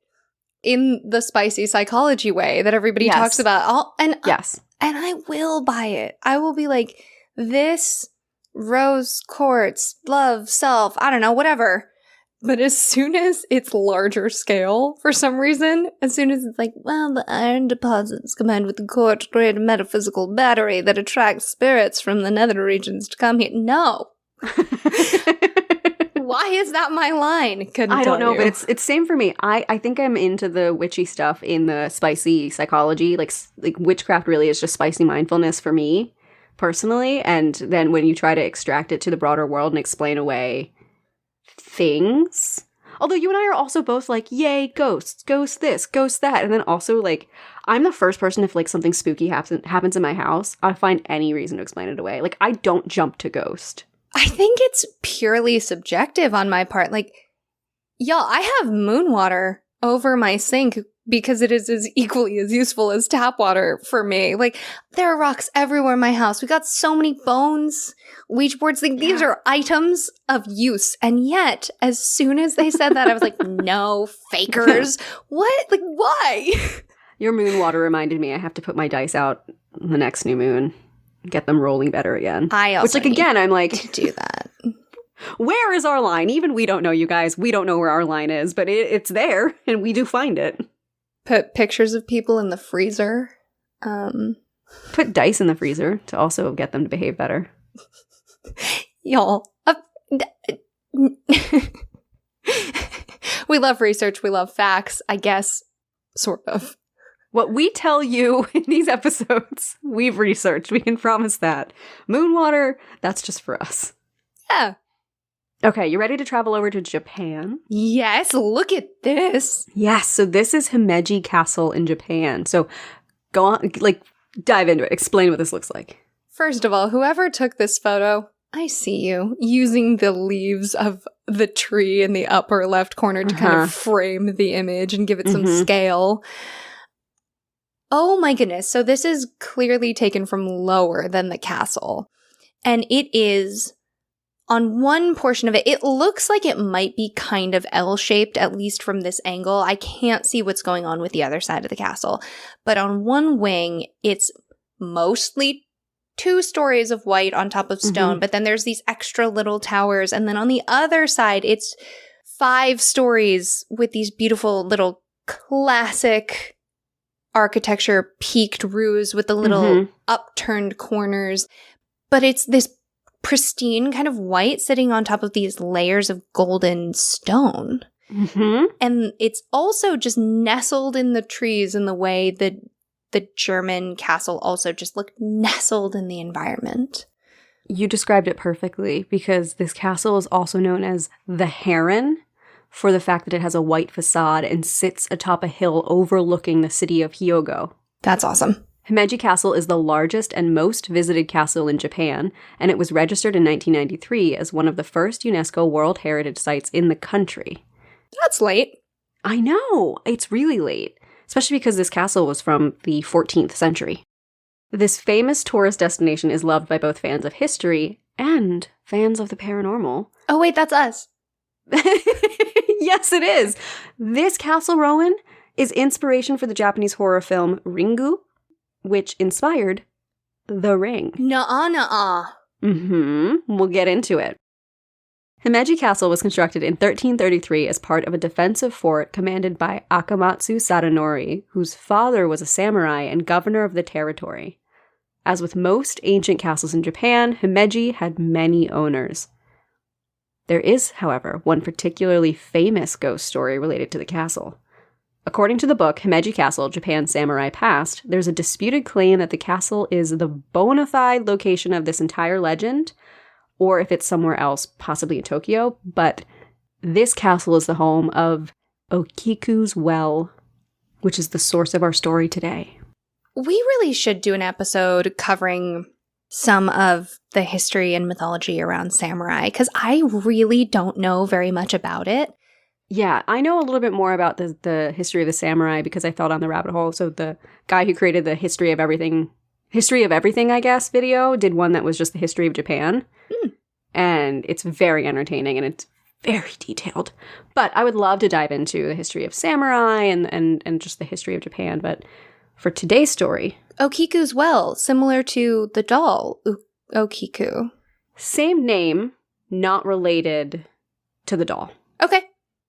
in the spicy psychology way that everybody Yes. talks about. Yes. And I will buy it. I will be like, this rose quartz, love, self, I don't know, whatever. But as soon as it's larger scale, for some reason, as soon as it's like, well, the iron deposits combined with the quartz create a metaphysical battery that attracts spirits from the nether regions to come here. No. Why is that my line? I don't know, but it's same for me. I think I'm into the witchy stuff in the spicy psychology. Like witchcraft really is just spicy mindfulness for me, personally. And then when you try to extract it to the broader world and explain away things. Although you and I are also both like, yay, ghosts, ghost this, ghost that. And then also like, I'm the first person if like something spooky happens in my house, I find any reason to explain it away. Like I don't jump to ghost. I think it's purely subjective on my part. Like, y'all, I have moon water over my sink because it is as equally as useful as tap water for me. Like, there are rocks everywhere in my house. We got so many bones, Ouija boards. Like, these are items of use. And yet, as soon as they said that, I was like, no, fakers. What? Like, why? Your moon water reminded me I have to put my dice out the next new moon. Get them rolling better again. I also Which, like, again, I'm like, to do that. Where is our line? Even we don't know, you guys. We don't know where our line is, but it's there, and we do find it. Put pictures of people in the freezer. Put dice in the freezer to also get them to behave better. Y'all. We love research. We love facts, I guess. Sort of. What we tell you in these episodes, we've researched. We can promise that. Moonwater, that's just for us. Yeah. Okay, you ready to travel over to Japan? Yes, look at this. Yes, so this is Himeji Castle in Japan. So go on, like, dive into it. Explain what this looks like. First of all, whoever took this photo, I see you using the leaves of the tree in the upper left corner to kind of frame the image and give it some scale. Oh my goodness. So this is clearly taken from lower than the castle. And it is, on one portion of it, it looks like it might be kind of L-shaped, at least from this angle. I can't see what's going on with the other side of the castle. But on one wing, it's mostly 2 stories of white on top of stone, but then there's these extra little towers. And then on the other side, it's 5 stories with these beautiful little classic architecture peaked roofs with the little upturned corners. But it's this pristine kind of white sitting on top of these layers of golden stone. And it's also just nestled in the trees in the way that the German castle also just looked nestled in the environment. You described it perfectly, because this castle is also known as the Heron for the fact that it has a white facade and sits atop a hill overlooking the city of Hyogo. That's awesome. Himeji Castle is the largest and most visited castle in Japan, and it was registered in 1993 as one of the first UNESCO World Heritage Sites in the country. That's late. I know! It's really late, especially because this castle was from the 14th century. This famous tourist destination is loved by both fans of history and fans of the paranormal. Oh wait, that's us. Yes, it is. This castle, Rowan, is inspiration for the Japanese horror film Ringu, which inspired The Ring. Nuh-uh. We'll get into it. Himeji Castle was constructed in 1333 as part of a defensive fort commanded by Akamatsu Sadanori, whose father was a samurai and governor of the territory. As with most ancient castles in Japan, Himeji had many owners. There is, however, one particularly famous ghost story related to the castle. According to the book Himeji Castle, Japan's Samurai Past, there's a disputed claim that the castle is the bona fide location of this entire legend, or if it's somewhere else, possibly in Tokyo, but this castle is the home of Okiku's Well, which is the source of our story today. We really should do an episode covering some of the history and mythology around samurai, because I really don't know very much about it. Yeah, I know a little bit more about the history of the samurai because I fell down the rabbit hole. So the guy who created the History of Everything, I guess, video did one that was just the history of Japan. And it's very entertaining and it's very detailed. But I would love to dive into the history of samurai and just the history of Japan. But for today's story... Okiku's Well, similar to the doll, Okiku. Same name, not related to the doll. Okay.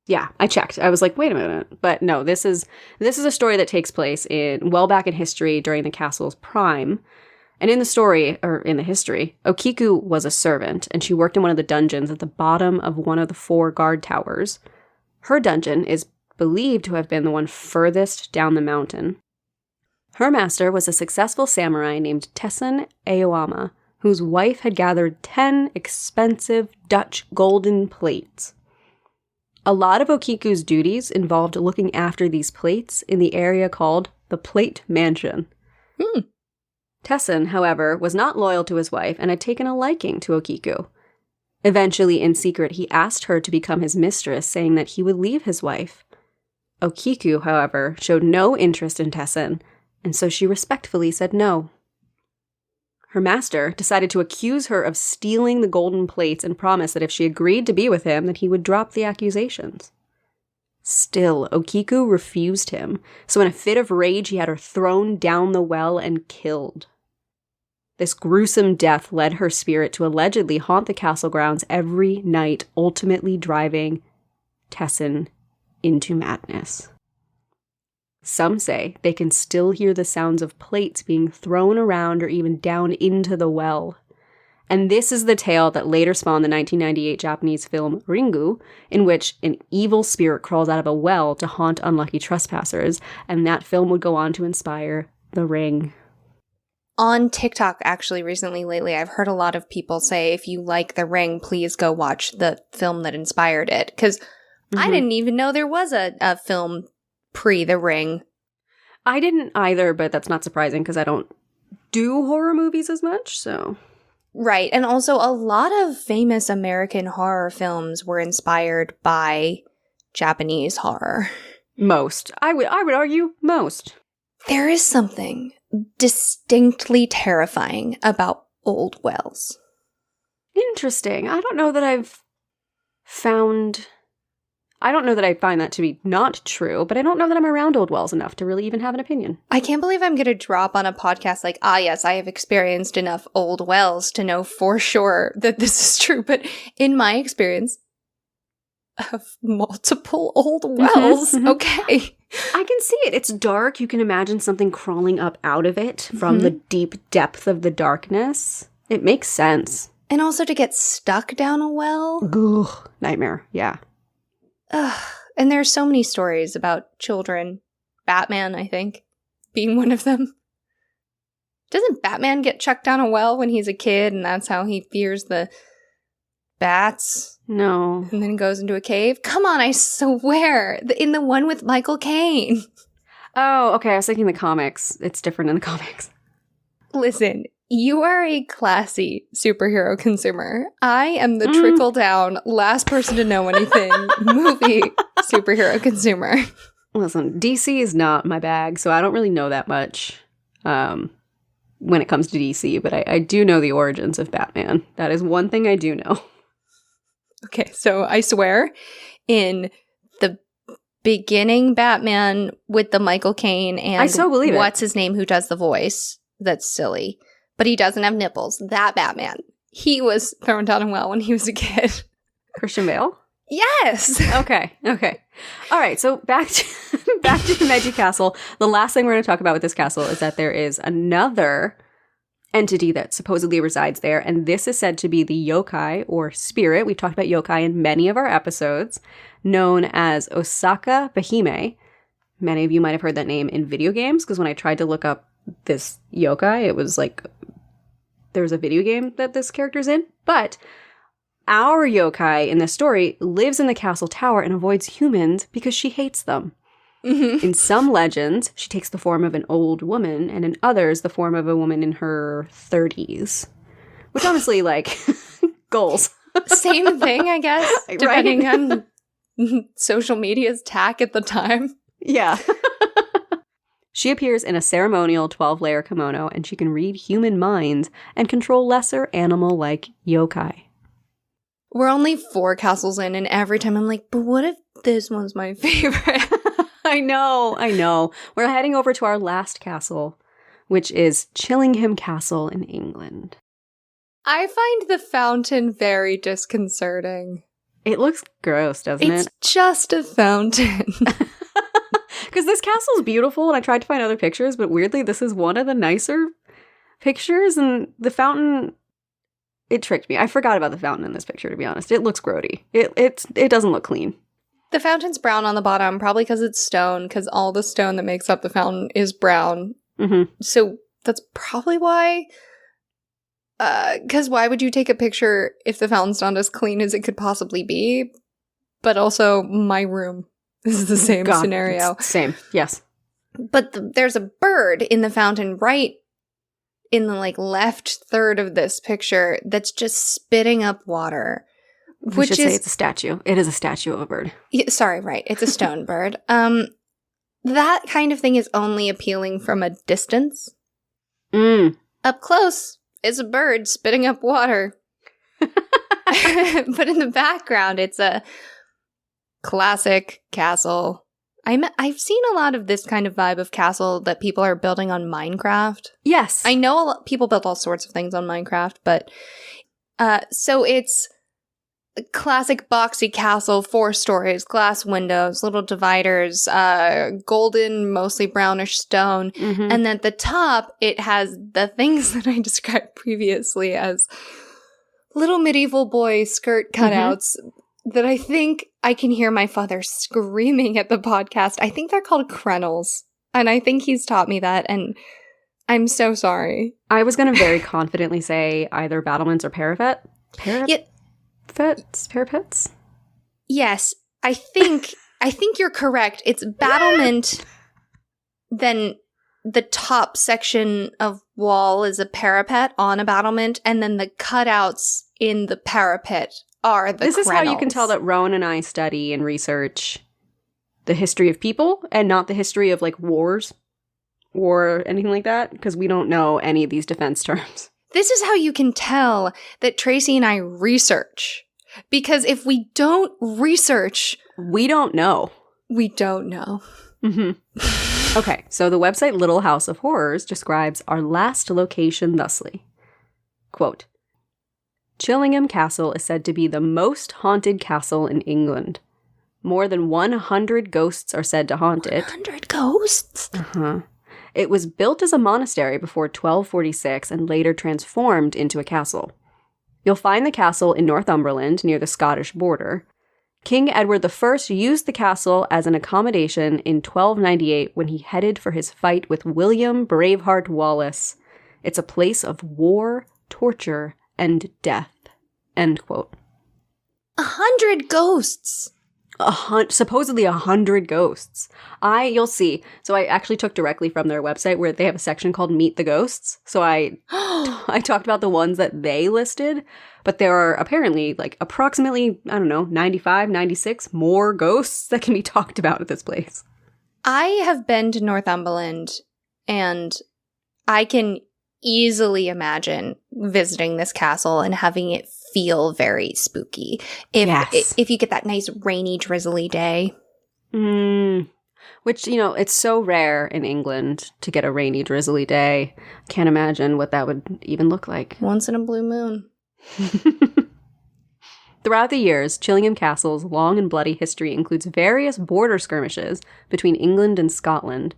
Yeah, I checked. I was like, wait a minute. But no, this is a story that takes place well back in history during the castle's prime. And in the story, or in the history, Okiku was a servant, and she worked in one of the dungeons at the bottom of one of the 4 guard towers. Her dungeon is believed to have been the one furthest down the mountain. Her master was a successful samurai named Tessen Aoyama, whose wife had gathered 10 expensive Dutch golden plates. A lot of Okiku's duties involved looking after these plates in the area called the Plate Mansion. Tessen, however, was not loyal to his wife and had taken a liking to Okiku. Eventually, in secret, he asked her to become his mistress, saying that he would leave his wife. Okiku, however, showed no interest in Tessen, and so she respectfully said no. Her master decided to accuse her of stealing the golden plates and promised that if she agreed to be with him, that he would drop the accusations. Still, Okiku refused him, so in a fit of rage he had her thrown down the well and killed. This gruesome death led her spirit to allegedly haunt the castle grounds every night, ultimately driving Tessen into madness. Some say they can still hear the sounds of plates being thrown around or even down into the well. And this is the tale that later spawned the 1998 Japanese film Ringu, in which an evil spirit crawls out of a well to haunt unlucky trespassers, and that film would go on to inspire The Ring. On TikTok, actually, lately, I've heard a lot of people say, if you like The Ring, please go watch the film that inspired it. Because I didn't even know there was a film pre The Ring. I didn't either, but that's not surprising because I don't do horror movies as much, so... Right, and also a lot of famous American horror films were inspired by Japanese horror. Most. I would argue most. There is something distinctly terrifying about old wells. Interesting. I don't know that I've found I don't know that I find that to be not true, but I don't know that I'm around old wells enough to really even have an opinion. I can't believe I'm going to drop on a podcast like, yes, I have experienced enough old wells to know for sure that this is true. But in my experience of multiple old wells, okay. I can see it. It's dark. You can imagine something crawling up out of it from the deep depth of the darkness. It makes sense. And also to get stuck down a well. Ugh, nightmare. Yeah. Ugh. And there's so many stories about children. Batman, I think, being one of them. Doesn't Batman get chucked down a well when he's a kid, and that's how he fears the bats? No. And then goes into a cave? Come on, I swear. In the one with Michael Caine. Oh, okay. I was thinking the comics. It's different in the comics. Listen, you are a classy superhero consumer. I am the trickle-down, last person to know anything movie superhero consumer. Listen, DC is not my bag, so I don't really know that much when it comes to DC, but I do know the origins of Batman. That is one thing I do know. Okay, so I swear, in the beginning Batman with the Michael Caine and I so believe what's his name who does the voice, that's silly, but he doesn't have nipples, that Batman, he was thrown down a well when he was a kid. Christian Bale? Yes! Okay. All right, so back to Magic Castle. The last thing we're going to talk about with this castle is that there is another entity that supposedly resides there, and this is said to be the yokai, or spirit. We've talked about yokai in many of our episodes, known as Osaka Behime. Many of you might have heard that name in video games, because when I tried to look up this yokai, it was like there was a video game that this character's in. But our yokai in this story lives in the castle tower and avoids humans because she hates them. In some legends, she takes the form of an old woman, and in others, the form of a woman in her 30s. Which honestly, like, goals. Same thing, I guess, depending on social media's tack at the time. Yeah. She appears in a ceremonial 12-layer kimono, and she can read human minds and control lesser animal-like yokai. We're only 4 castles in, and every time I'm like, but what if this one's my favorite? I know. We're heading over to our last castle, which is Chillingham Castle in England. I find the fountain very disconcerting. It looks gross, doesn't it? It's just a fountain. Because this castle's beautiful, and I tried to find other pictures, but weirdly, this is one of the nicer pictures, and the fountain, it tricked me. I forgot about the fountain in this picture, to be honest. It looks grody. It doesn't look clean. The fountain's brown on the bottom, probably because it's stone, because all the stone that makes up the fountain is brown. So that's probably why. Because why would you take a picture if the fountain's not as clean as it could possibly be? But also, my room is the same scenario. Same, yes. But there's a bird in the fountain right in the left third of this picture that's just spitting up water. We should say it's a statue. It is a statue of a bird. Yeah, sorry, right. It's a stone bird. That kind of thing is only appealing from a distance. Up close, it's a bird spitting up water. But in the background, it's a classic castle. I've seen a lot of this kind of vibe of castle that people are building on Minecraft. Yes. I know people build all sorts of things on Minecraft, but so it's a classic boxy castle, 4 stories, glass windows, little dividers, golden, mostly brownish stone. And at the top, it has the things that I described previously as little medieval boy skirt cutouts that I think I can hear my father screaming at the podcast. I think they're called crenels. And I think he's taught me that, and I'm so sorry. I was going to very confidently say either battlements or parapet. Parapets? Yes, I think you're correct. It's battlement, then the top section of wall is a parapet on a battlement, and then the cutouts in the parapet are the This is how you can crenels. tell that Rowan and I study and research the history of people and not the history of wars or anything like that, because we don't know any of these defense terms. This is how you can tell that Tracy and I research. Because if we don't research, we don't know. We don't know. Mm-hmm. Okay, so the website Little House of Horrors describes our last location thusly. Quote, Chillingham Castle is said to be the most haunted castle in England. More than 100 ghosts are said to haunt it. 100 ghosts? Uh-huh. It was built as a monastery before 1246 and later transformed into a castle. You'll find the castle in Northumberland near the Scottish border. King Edward I used the castle as an accommodation in 1298 when he headed for his fight with William Braveheart Wallace. It's a place of war, torture, and death. End quote. 100 ghosts! Supposedly 100 ghosts. You'll see. So I actually took directly from their website where they have a section called Meet the Ghosts. So I talked about the ones that they listed, but there are apparently like approximately, 95, 96 more ghosts that can be talked about at this place. I have been to Northumberland and I can easily imagine visiting this castle and having it feel very spooky. If you get that nice rainy, drizzly day. Which, it's so rare in England to get a rainy, drizzly day. Can't imagine what that would even look like. Once in a blue moon. Throughout the years, Chillingham Castle's long and bloody history includes various border skirmishes between England and Scotland.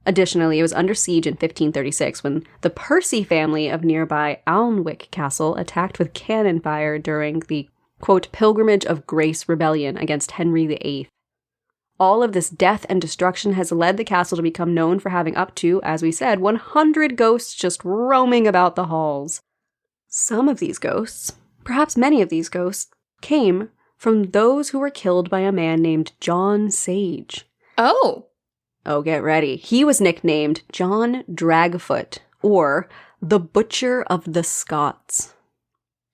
Additionally, it was under siege in 1536 when the Percy family of nearby Alnwick Castle attacked with cannon fire during the, quote, Pilgrimage of Grace rebellion against Henry VIII. All of this death and destruction has led the castle to become known for having up to, as we said, 100 ghosts just roaming about the halls. Some of these ghosts, perhaps many of these ghosts, came from those who were killed by a man named John Sage. Oh, get ready. He was nicknamed John Dragfoot, or the Butcher of the Scots.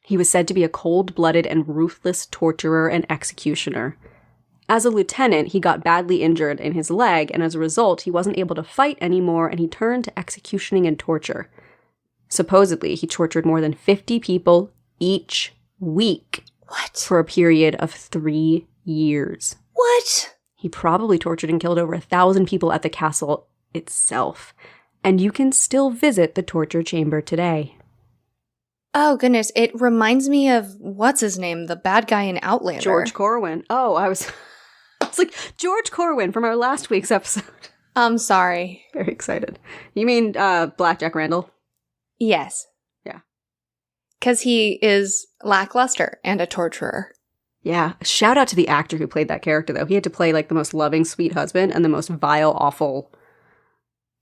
He was said to be a cold-blooded and ruthless torturer and executioner. As a lieutenant, he got badly injured in his leg, and as a result, he wasn't able to fight anymore, and he turned to executioning and torture. Supposedly, he tortured more than 50 people each week. What? For a period of 3 years. What? He probably tortured and killed over 1,000 people at the castle itself. And you can still visit the torture chamber today. Oh, goodness. It reminds me of, what's his name? The bad guy in Outlander. George Corwin. Oh, I was like, George Corwin from our last week's episode. I'm sorry. Very excited. You mean Blackjack Randall? Yes. Yeah. Because he is lackluster and a torturer. Yeah. Shout out to the actor who played that character, though. He had to play, like, the most loving, sweet husband and the most vile, awful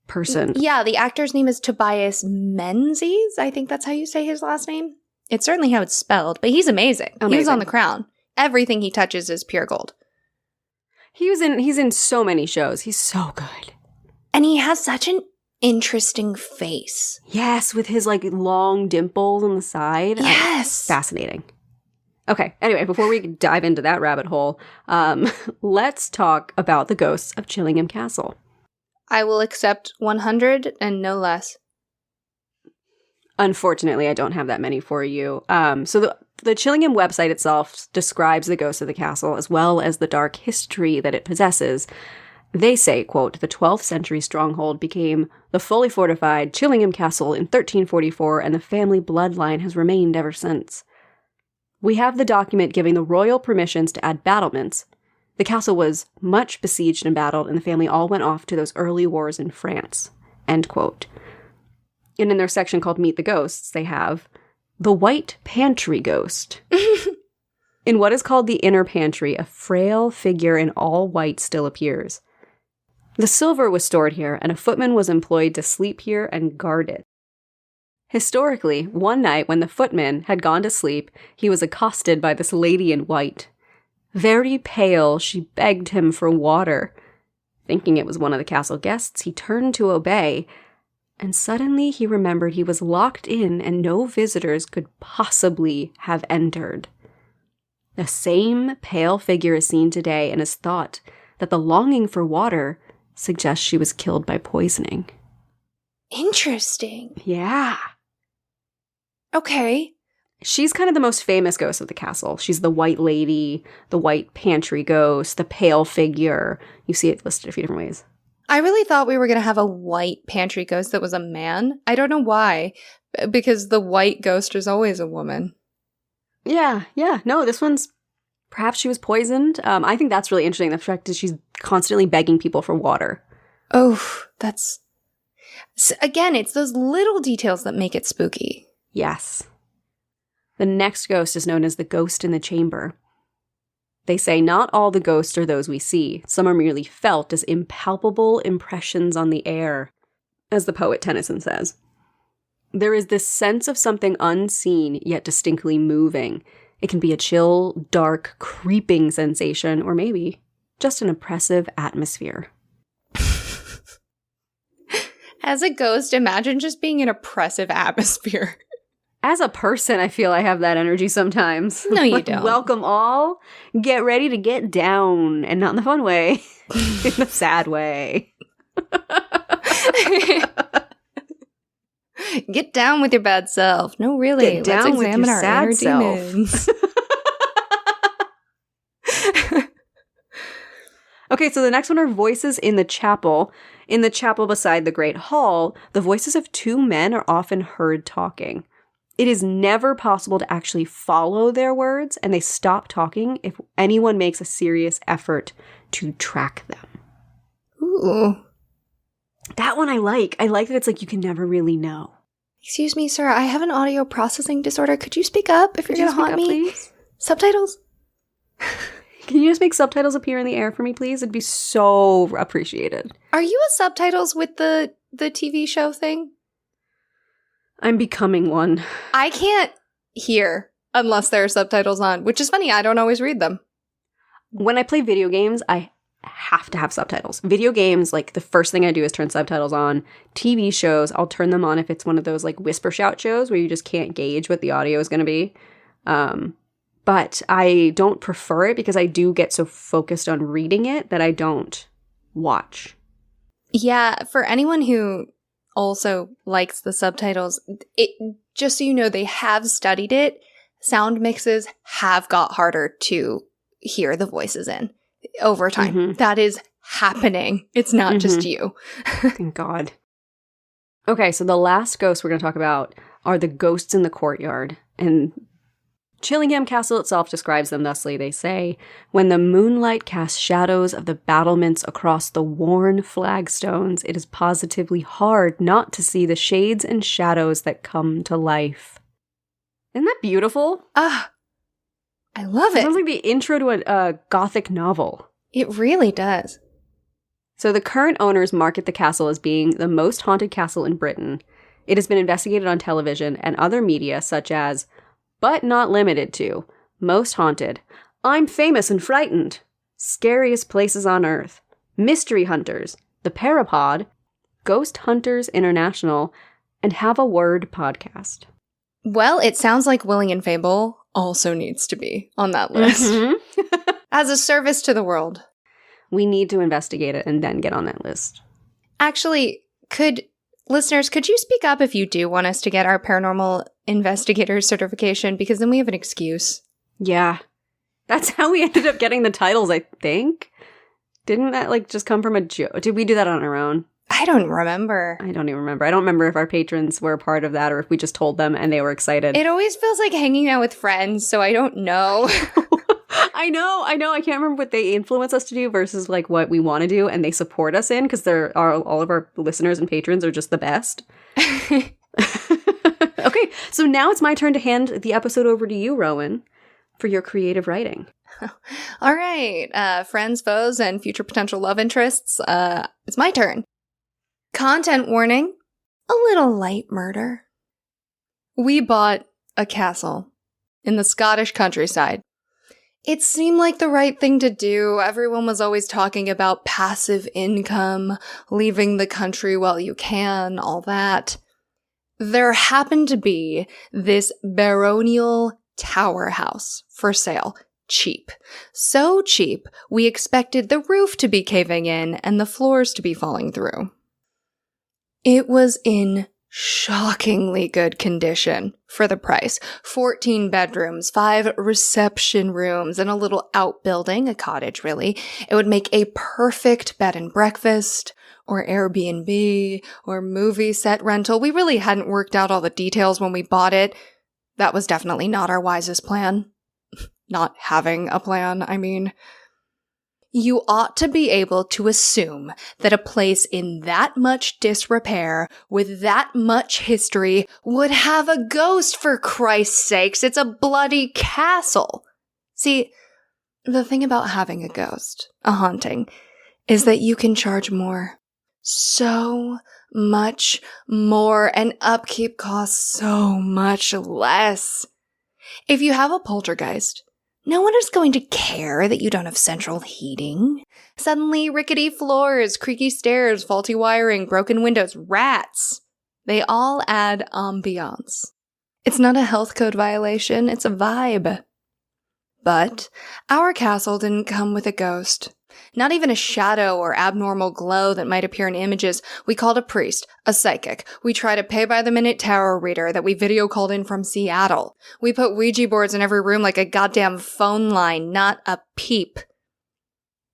person. Yeah, the actor's name is Tobias Menzies. I think that's how you say his last name. It's certainly how it's spelled, but he's amazing. He was on The Crown. Everything he touches is pure gold. He's in so many shows. He's so good. And he has such an interesting face. Yes, with his, like, long dimples on the side. Yes. Fascinating. Okay, anyway, before we dive into that rabbit hole, let's talk about the ghosts of Chillingham Castle. I will accept 100 and no less. Unfortunately, I don't have that many for you. So the Chillingham website itself describes the ghosts of the castle as well as the dark history that it possesses. They say, quote, the 12th century stronghold became the fully fortified Chillingham Castle in 1344, and the family bloodline has remained ever since. We have the document giving the royal permissions to add battlements. The castle was much besieged and battled, and the family all went off to those early wars in France. End quote. And in their section called Meet the Ghosts, they have the White Pantry Ghost. In what is called the Inner Pantry, a frail figure in all white still appears. The silver was stored here, and a footman was employed to sleep here and guard it. Historically, one night when the footman had gone to sleep, he was accosted by this lady in white. Very pale, she begged him for water. Thinking it was one of the castle guests, he turned to obey, and suddenly he remembered he was locked in and no visitors could possibly have entered. The same pale figure is seen today and is thought that the longing for water suggests she was killed by poisoning. Interesting. Yeah. Okay. She's kind of the most famous ghost of the castle. She's the white lady, the white pantry ghost, the pale figure. You see it listed a few different ways. I really thought we were going to have a white pantry ghost that was a man. I don't know why, because the white ghost is always a woman. Yeah. No, this one's, perhaps she was poisoned. I think that's really interesting. The fact that she's constantly begging people for water. Oh, that's... Again, it's those little details that make it spooky. Yes. The next ghost is known as the ghost in the chamber. They say not all the ghosts are those we see. Some are merely felt as impalpable impressions on the air, as the poet Tennyson says. There is this sense of something unseen yet distinctly moving. It can be a chill, dark, creeping sensation, or maybe just an oppressive atmosphere. As a ghost, imagine just being an oppressive atmosphere. As a person, I feel I have that energy sometimes. No, you don't. Welcome all. Get ready to get down. And not in the fun way. In the sad way. Get down with your bad self. No, really. Get down Let's with examine your our sad inner self. demons. Okay, so the next one are voices in the chapel. In the chapel beside the Great Hall, the voices of two men are often heard talking. It is never possible to actually follow their words, and they stop talking if anyone makes a serious effort to track them. Ooh. That one I like. I like that it's like you can never really know. Excuse me, sir. I have an audio processing disorder. Could you speak up if you're going to haunt me? Please? Subtitles? Can you just make subtitles appear in the air for me, please? It'd be so appreciated. Are you a subtitles with the TV show thing? I'm becoming one. I can't hear unless there are subtitles on, which is funny. I don't always read them. When I play video games, I have to have subtitles. Video games, like, the first thing I do is turn subtitles on. TV shows, I'll turn them on if it's one of those, like, whisper shout shows where you just can't gauge what the audio is going to be. But I don't prefer it because I do get so focused on reading it that I don't watch. Yeah, for anyone who also likes the subtitles, just so you know, they have studied it. Sound mixes have got harder to hear the voices in over time. Mm-hmm. That is happening. It's not just you. Thank God. Okay, so the last ghosts we're going to talk about are the ghosts in the courtyard. And Chillingham Castle itself describes them thusly. They say, when the moonlight casts shadows of the battlements across the worn flagstones, it is positively hard not to see the shades and shadows that come to life. Isn't that beautiful? Ah, I love it. It sounds like the intro to a Gothic novel. It really does. So the current owners market the castle as being the most haunted castle in Britain. It has been investigated on television and other media such as, but not limited to, Most Haunted, I'm Famous and Frightened, Scariest Places on Earth, Mystery Hunters, The Parapod, Ghost Hunters International, and Have a Word podcast. Well, it sounds like Willing and Fable also needs to be on that list. As a service to the world. We need to investigate it and then get on that list. Actually, listeners, could you speak up if you do want us to get our paranormal investigator certification? Because then we have an excuse. Yeah. That's how we ended up getting the titles, I think. Didn't that, like, just come from a joke? Did we do that on our own? I don't remember. I don't even remember. I don't remember if our patrons were a part of that or if we just told them and they were excited. It always feels like hanging out with friends, so I don't know. I know. I can't remember what they influence us to do versus, like, what we want to do and they support us in because all of our listeners and patrons are just the best. Okay, so now it's my turn to hand the episode over to you, Rowan, for your creative writing. All right. Friends, foes, and future potential love interests. It's my turn. Content warning. A little light murder. We bought a castle in the Scottish countryside. It seemed like the right thing to do. Everyone was always talking about passive income, leaving the country while you can, all that. There happened to be this baronial tower house for sale. Cheap. So cheap, we expected the roof to be caving in and the floors to be falling through. It was in shockingly good condition for the price. 14 bedrooms, 5 reception rooms, and a little outbuilding, a cottage really. It would make a perfect bed and breakfast, or Airbnb, or movie set rental. We really hadn't worked out all the details when we bought it. That was definitely not our wisest plan. Not having a plan, I mean. You ought to be able to assume that a place in that much disrepair, with that much history, would have a ghost, for Christ's sakes. It's a bloody castle. See, the thing about having a ghost, a haunting, is that you can charge more. So much more, and upkeep costs so much less. If you have a poltergeist, no one is going to care that you don't have central heating. Suddenly, rickety floors, creaky stairs, faulty wiring, broken windows, rats. They all add ambiance. It's not a health code violation, it's a vibe. But our castle didn't come with a ghost. Not even a shadow or abnormal glow that might appear in images. We called a priest, a psychic. We tried a pay-by-the-minute tarot reader that we video called in from Seattle. We put Ouija boards in every room like a goddamn phone line, not a peep.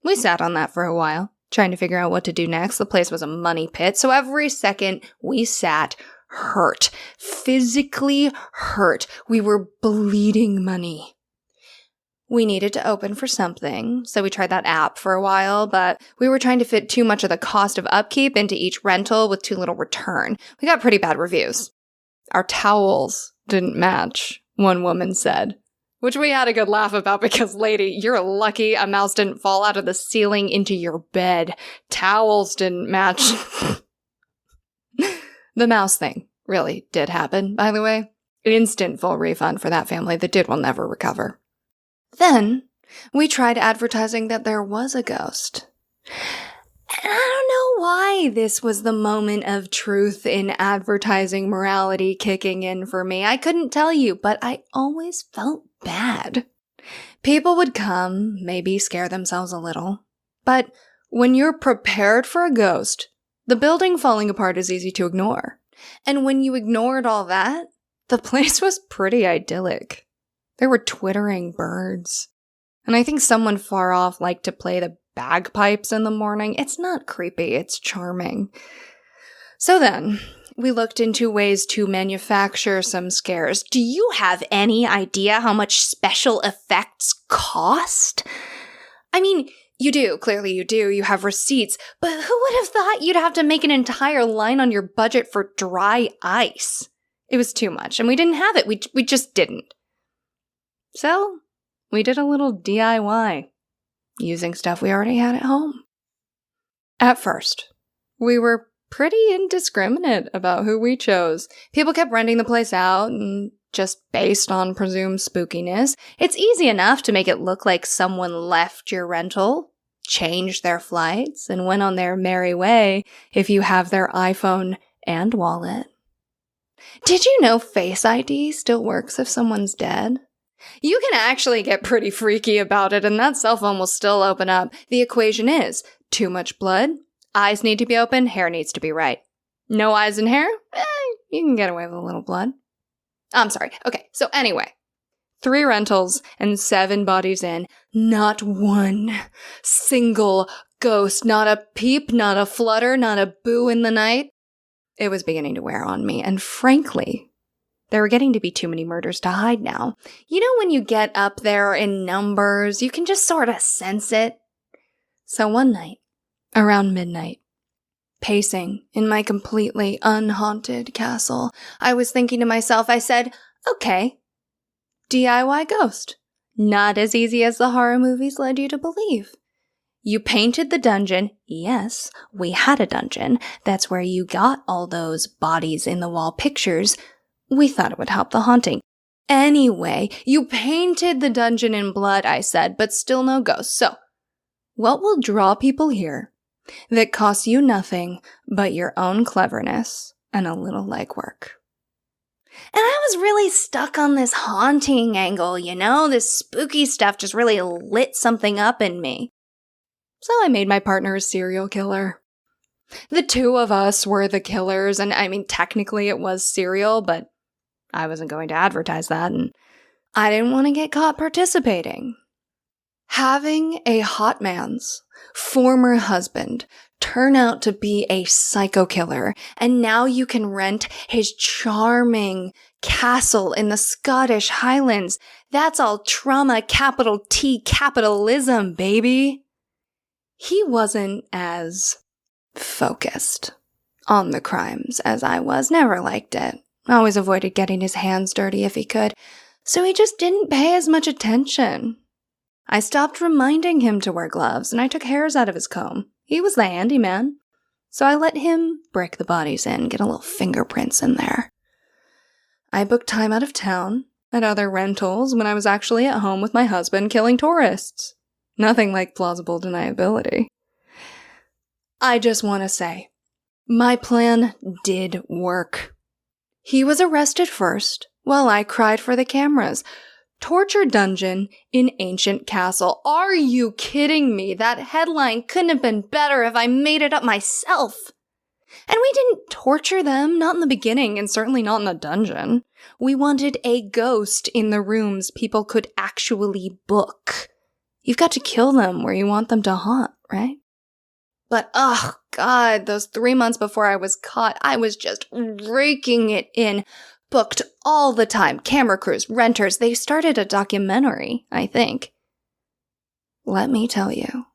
We sat on that for a while, trying to figure out what to do next. The place was a money pit, so every second we sat hurt. Physically hurt. We were bleeding money. We needed to open for something, so we tried that app for a while, but we were trying to fit too much of the cost of upkeep into each rental with too little return. We got pretty bad reviews. Our towels didn't match, one woman said. Which we had a good laugh about because, lady, you're lucky a mouse didn't fall out of the ceiling into your bed. Towels didn't match. The mouse thing really did happen, by the way. Instant full refund for that family. The dude will never recover. Then, we tried advertising that there was a ghost. And I don't know why this was the moment of truth in advertising morality kicking in for me. I couldn't tell you, but I always felt bad. People would come, maybe scare themselves a little. But when you're prepared for a ghost, the building falling apart is easy to ignore. And when you ignored all that, the place was pretty idyllic. There were twittering birds. And I think someone far off liked to play the bagpipes in the morning. It's not creepy, it's charming. So then, we looked into ways to manufacture some scares. Do you have any idea how much special effects cost? I mean, you do. Clearly you do. You have receipts. But who would have thought you'd have to make an entire line on your budget for dry ice? It was too much, and we didn't have it. We just didn't. So, we did a little DIY, using stuff we already had at home. At first, we were pretty indiscriminate about who we chose. People kept renting the place out, and just based on presumed spookiness, it's easy enough to make it look like someone left your rental, changed their flights, and went on their merry way if you have their iPhone and wallet. Did you know Face ID still works if someone's dead? You can actually get pretty freaky about it, and that cell phone will still open up. The equation is, too much blood, eyes need to be open, hair needs to be right. No eyes and hair? You can get away with a little blood. I'm sorry. Okay, so anyway, 3 rentals and 7 bodies in, not one single ghost, not a peep, not a flutter, not a boo in the night. It was beginning to wear on me, and frankly, there were getting to be too many murders to hide now. You know when you get up there in numbers, you can just sort of sense it? So one night, around midnight, pacing in my completely unhaunted castle, I was thinking to myself, I said, okay, DIY ghost. Not as easy as the horror movies led you to believe. You painted the dungeon. Yes, we had a dungeon. That's where you got all those bodies in the wall pictures. We thought it would help the haunting. Anyway, you painted the dungeon in blood, I said, but still no ghosts. So, what will draw people here that costs you nothing but your own cleverness and a little legwork? And I was really stuck on this haunting angle, you know? This spooky stuff just really lit something up in me. So I made my partner a serial killer. The two of us were the killers, and I mean, technically it was serial, but I wasn't going to advertise that, and I didn't want to get caught participating. Having a hot man's former husband turn out to be a psycho killer, and now you can rent his charming castle in the Scottish Highlands. That's all trauma, capital T, capitalism, baby. He wasn't as focused on the crimes as I was. Never liked it. Always avoided getting his hands dirty if he could, so he just didn't pay as much attention. I stopped reminding him to wear gloves, and I took hairs out of his comb. He was the handyman, so I let him break the bodies in, get a little fingerprints in there. I booked time out of town at other rentals when I was actually at home with my husband killing tourists. Nothing like plausible deniability. I just want to say, my plan did work. He was arrested first, while I cried for the cameras. Torture dungeon in ancient castle. Are you kidding me? That headline couldn't have been better if I made it up myself. And we didn't torture them, not in the beginning, and certainly not in the dungeon. We wanted a ghost in the rooms people could actually book. You've got to kill them where you want them to haunt, right? But, oh God, those 3 months before I was caught, I was just raking it in. Booked all the time. Camera crews, renters. They started a documentary, I think. Let me tell you,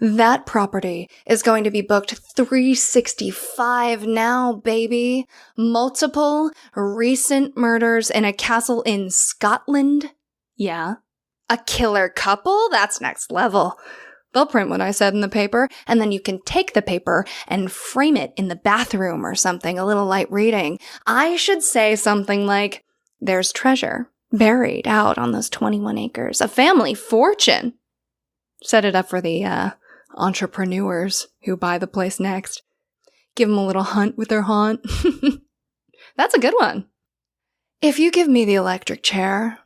that property is going to be booked 365 now, baby. Multiple recent murders in a castle in Scotland. Yeah. A killer couple? That's next level. They'll print what I said in the paper, and then you can take the paper and frame it in the bathroom or something, a little light reading. I should say something like, there's treasure buried out on those 21 acres, a family fortune. Set it up for the entrepreneurs who buy the place next. Give them a little hunt with their haunt. That's a good one. If you give me the electric chair,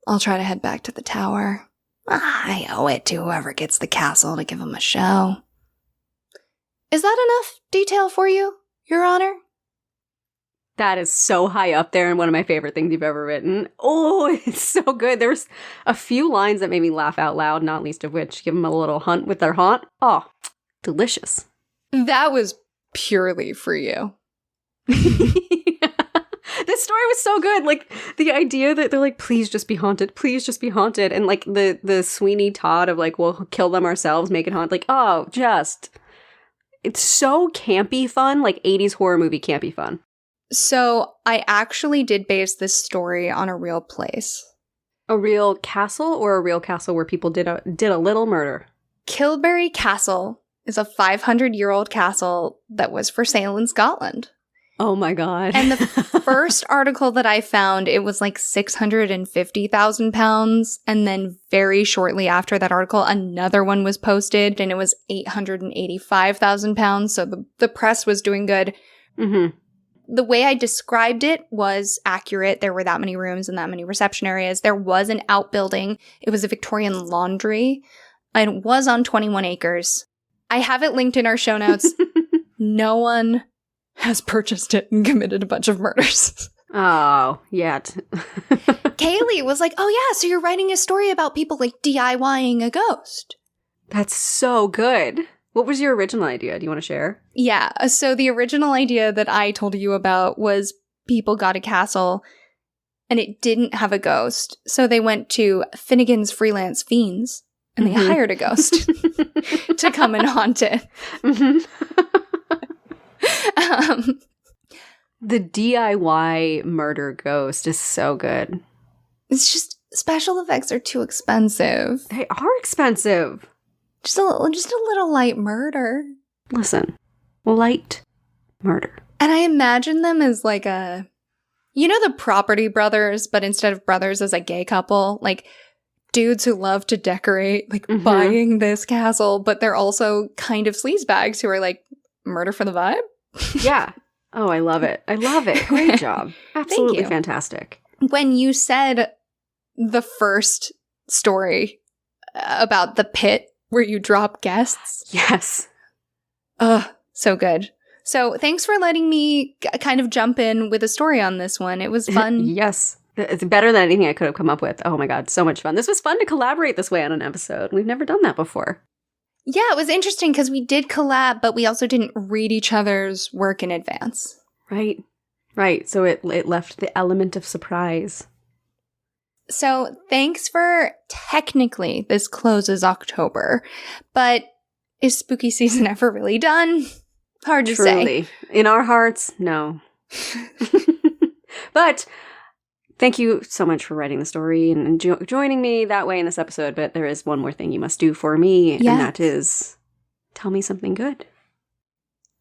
I'll try to head back to the tower. I owe it to whoever gets the castle to give them a show. Is that enough detail for you, Your Honor? That is so high up there and one of my favorite things you've ever written. Oh, it's so good. There's a few lines that made me laugh out loud, not least of which, give them a little hunt with their haunt. Oh, delicious. That was purely for you. This story was so good. Like, the idea that they're like, please just be haunted. Please just be haunted. And like the Sweeney Todd of like, we'll kill them ourselves, make it haunt. Like, oh, just, it's so campy fun. Like 80s horror movie campy fun. So I actually did base this story on a real place. A real castle, or a real castle where people did a little murder? Kilberry Castle is a 500-year-old castle that was for sale in Scotland. Oh my God. And the first article that I found, it was like £650,000. And then very shortly after that article, another one was posted and it was £885,000. So the press was doing good. Mm-hmm. The way I described it was accurate. There were that many rooms and that many reception areas. There was an outbuilding. It was a Victorian laundry. And it was on 21 acres. I have it linked in our show notes. No one has purchased it and committed a bunch of murders. Oh, yet. Kaylee was like, oh yeah, so you're writing a story about people like DIYing a ghost. That's so good. What was your original idea? Do you want to share? Yeah, so the original idea that I told you about was people got a castle and it didn't have a ghost. So they went to Finnegan's Freelance Fiends and they hired a ghost to come and haunt it. Mm-hmm. The DIY murder ghost is so good. It's just, special effects are too expensive. They are expensive. Just a little light murder. Listen, light murder. And I imagine them as like a, you know, the Property Brothers, but instead of brothers as a gay couple, like dudes who love to decorate, like buying this castle, but they're also kind of sleazebags who are like, murder for the vibe? Yeah. Oh, I love it. I love it. Great job. Absolutely fantastic. When you said the first story about the pit where you drop guests. Yes. So good. So thanks for letting me kind of jump in with a story on this one. It was fun. Yes. It's better than anything I could have come up with. Oh my God, so much fun. This was fun to collaborate this way on an episode. We've never done that before. Yeah, it was interesting because we did collab, but we also didn't read each other's work in advance. Right. Right. So it left the element of surprise. So thanks for technically this closes October, but is spooky season ever really done? Hard to Truly. say. In our hearts, no. But thank you so much for writing the story and joining me that way in this episode. But there is one more thing you must do for me, and that is tell me something good.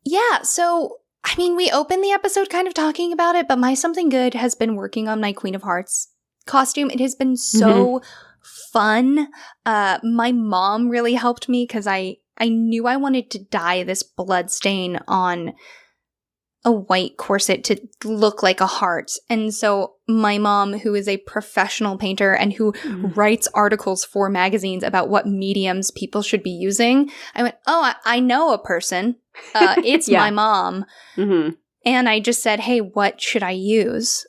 Yeah, so, I mean, we opened the episode kind of talking about it, but my something good has been working on my Queen of Hearts costume. It has been so fun. My mom really helped me because I knew I wanted to dye this blood stain on a white corset to look like a heart. And so my mom, who is a professional painter and who writes articles for magazines about what mediums people should be using, I went, oh, I know a person. It's my mom. Mm-hmm. And I just said, hey, what should I use?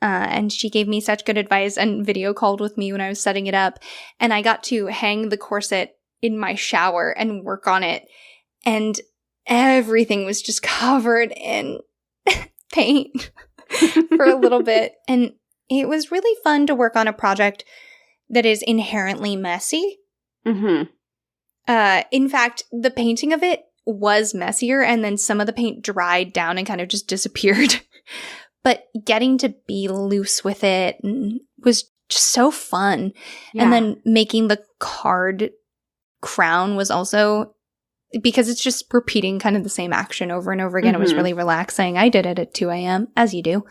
And she gave me such good advice and video called with me when I was setting it up. And I got to hang the corset in my shower and work on it. And everything was just covered in paint for a little bit. And it was really fun to work on a project that is inherently messy. Mm-hmm. In fact, the painting of it was messier, and then some of the paint dried down and kind of just disappeared. But getting to be loose with it was just so fun. Yeah. And then making the card crown was also, because it's just repeating kind of the same action over and over again. It was really relaxing. I did it at 2 a.m., as you do.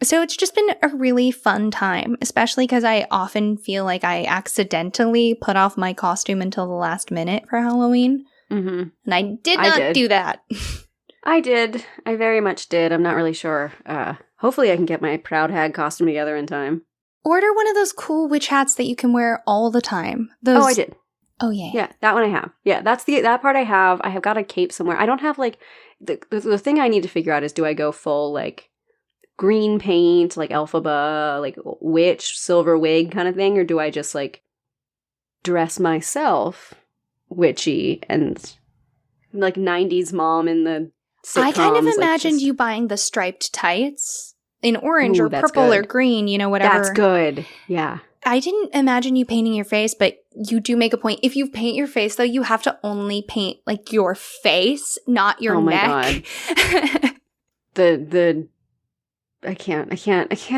So it's just been a really fun time, especially because I often feel like I accidentally put off my costume until the last minute for Halloween. Mm-hmm. And I did not do that. I did. I very much did. I'm not really sure. Hopefully I can get my Proud Hag costume together in time. Order one of those cool witch hats that you can wear all the time. Oh, I did. Oh, yeah. Yeah, that one I have. Yeah, that's that part I have. I have got a cape somewhere. I don't have, like, the thing I need to figure out is, do I go full, like, green paint, like Elphaba, like witch, silver wig kind of thing, or do I just, like, dress myself witchy and, like, 90s mom in the sitcoms? I kind of imagined you buying the striped tights in orange or purple or green, you know, whatever. That's good. Yeah. I didn't imagine you painting your face, but you do make a point. If you paint your face, though, you have to only paint, like, your face, not your neck. God. I can't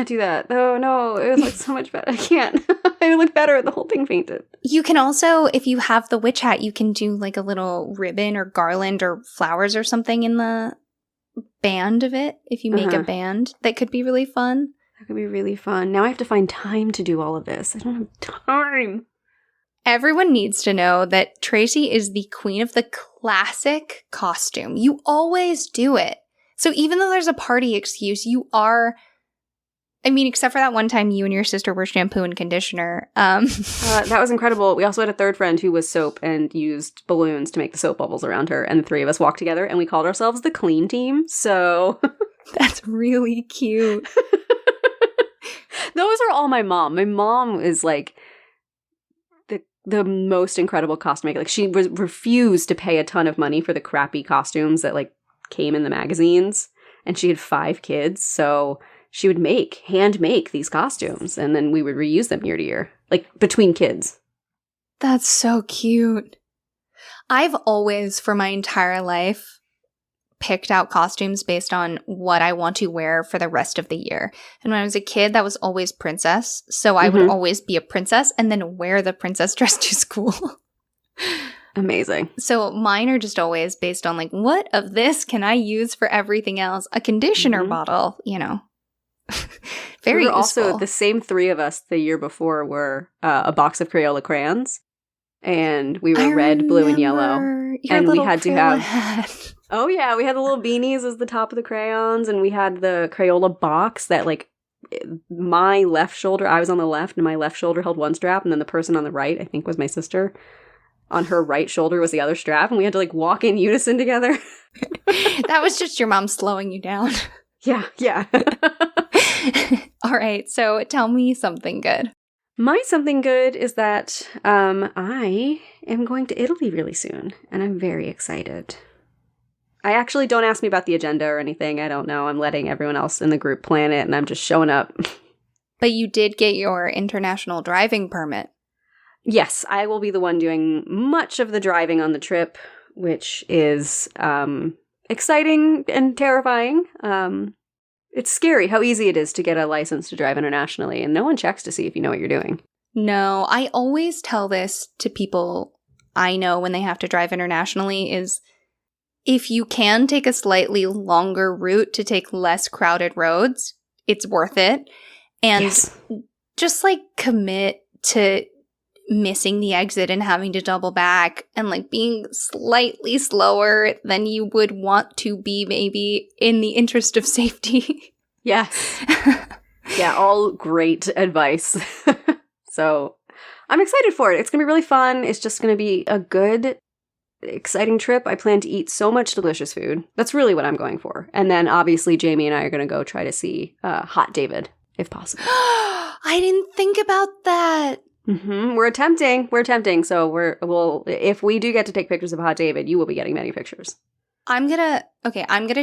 do that. Oh, no, it would look so much better. I can't. It would look better with the whole thing painted. You can also, if you have the witch hat, you can do, like, a little ribbon or garland or flowers or something in the band of it. If you make a band, that could be really fun. That could be really fun. Now I have to find time to do all of this. I don't have time. Everyone needs to know that Tracy is the queen of the classic costume. You always do it. So even though there's a party excuse, you are, I mean, except for that one time you and your sister were shampoo and conditioner. That was incredible. We also had a third friend who was soap and used balloons to make the soap bubbles around her. And the three of us walked together and we called ourselves the clean team. So that's really cute. Those are all my mom. My mom is like the most incredible costume maker. Like, she refused to pay a ton of money for the crappy costumes that, like, came in the magazines. And she had 5 kids, so she would hand make these costumes, and then we would reuse them year to year, like, between kids. That's so cute. I've always, for my entire life, picked out costumes based on what I want to wear for the rest of the year. And when I was a kid, that was always princess. So I would always be a princess and then wear the princess dress to school. Amazing. So mine are just always based on, like, what of this can I use for everything else? A conditioner bottle, you know. Very useful. Also, the same 3 of us the year before were a box of Crayola crayons. And we were red, blue, and yellow. And we had to have... Oh, yeah. We had the little beanies as the top of the crayons. And we had the Crayola box that, like, my left shoulder, I was on the left, and my left shoulder held one strap. And then the person on the right, I think, was my sister. on her right shoulder was the other strap, and we had to like walk in unison together. That was just your mom slowing you down. Yeah. All right, so tell me something good. My something good is that I am going to Italy really soon, and I'm very excited. I actually don't ask me about the agenda or anything. I don't know. I'm letting everyone else in the group plan it, and I'm just showing up. But you did get your international driving permit. Yes, I will be the one doing much of the driving on the trip, which is exciting and terrifying. It's scary how easy it is to get a license to drive internationally, and no one checks to see if you know what you're doing. No, I always tell this to people I know when they have to drive internationally is if you can take a slightly longer route to take less crowded roads, it's worth it. And just like commit to missing the exit and having to double back and like being slightly slower than you would want to be maybe in the interest of safety. Yes. Yeah, all great advice. So I'm excited for it. It's going to be really fun. It's just going to be a good, exciting trip. I plan to eat so much delicious food. That's really what I'm going for. And then obviously Jamie and I are going to go try to see Hot David, if possible. I didn't think about that. Mm-hmm. We're attempting. So we'll if we do get to take pictures of Hot David, you will be getting many pictures. I'm gonna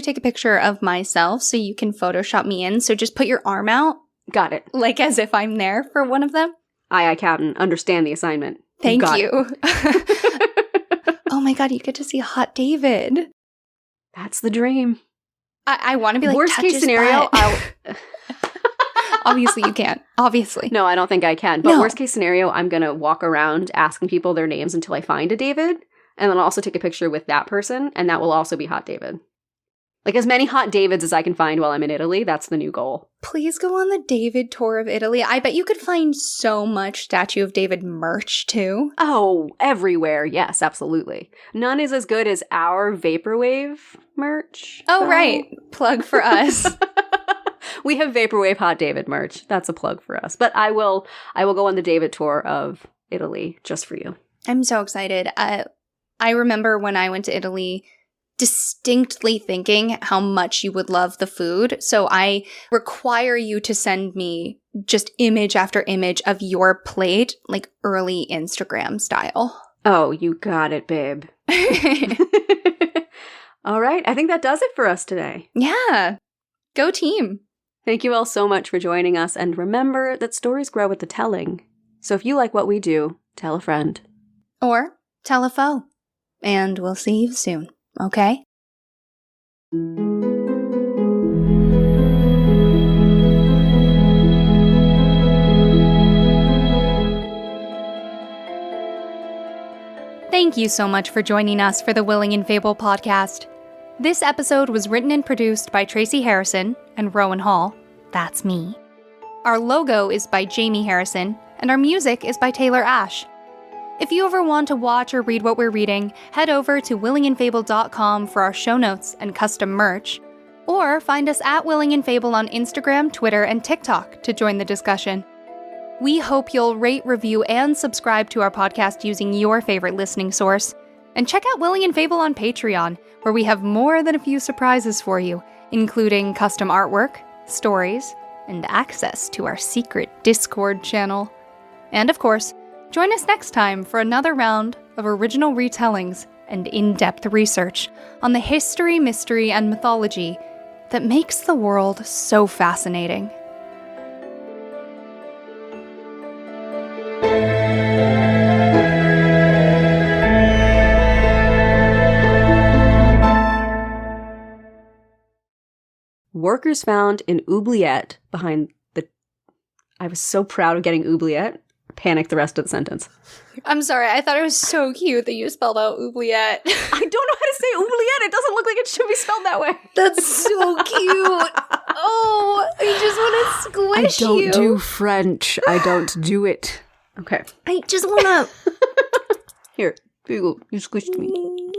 take a picture of myself so you can Photoshop me in. So just put your arm out. Got it. Like as if I'm there for one of them. Aye, Captain. Understand the assignment. Thank you. Oh my god, you get to see Hot David. That's the dream. I want to be like, worst case scenario, Obviously you can't. Obviously. No, I don't think I can. But worst case scenario, I'm going to walk around asking people their names until I find a David. And then I'll also take a picture with that person. And that will also be Hot David. Like as many Hot Davids as I can find while I'm in Italy. That's the new goal. Please go on the David tour of Italy. I bet you could find so much Statue of David merch too. Oh, everywhere. Yes, absolutely. None is as good as our Vaporwave merch. Oh, right. Plug for us. We have Vaporwave Hot David merch. That's a plug for us. But I will go on the David tour of Italy just for you. I'm so excited. I remember when I went to Italy distinctly thinking how much you would love the food. So I require you to send me just image after image of your plate, like early Instagram style. Oh, you got it, babe. All right. I think that does it for us today. Yeah. Go team. Thank you all so much for joining us. And remember that stories grow with the telling. So if you like what we do, tell a friend. Or tell a foe. And we'll see you soon, okay? Thank you so much for joining us for the Willing and Fable podcast. This episode was written and produced by Tracy Harrison and Rowan Hall. That's me. Our logo is by Jamie Harrison, and our music is by Taylor Ash. If you ever want to watch or read what we're reading, head over to willingandfable.com for our show notes and custom merch, or find us at Willing and Fable on Instagram, Twitter, and TikTok to join the discussion. We hope you'll rate, review, and subscribe to our podcast using your favorite listening source. And check out Willing and Fable on Patreon, where we have more than a few surprises for you, including custom artwork, stories, and access to our secret Discord channel. And of course, join us next time for another round of original retellings and in-depth research on the history, mystery, and mythology that makes the world so fascinating. Workers found an oubliette behind the... I was so proud of getting oubliette. Panicked the rest of the sentence. I'm sorry, I thought it was so cute that you spelled out oubliette. I don't know how to say oubliette. It doesn't look like it should be spelled that way. That's so cute. Oh, I just want to squish you. I don't do French. I don't do it. Okay. I just want to... Here, you squished me.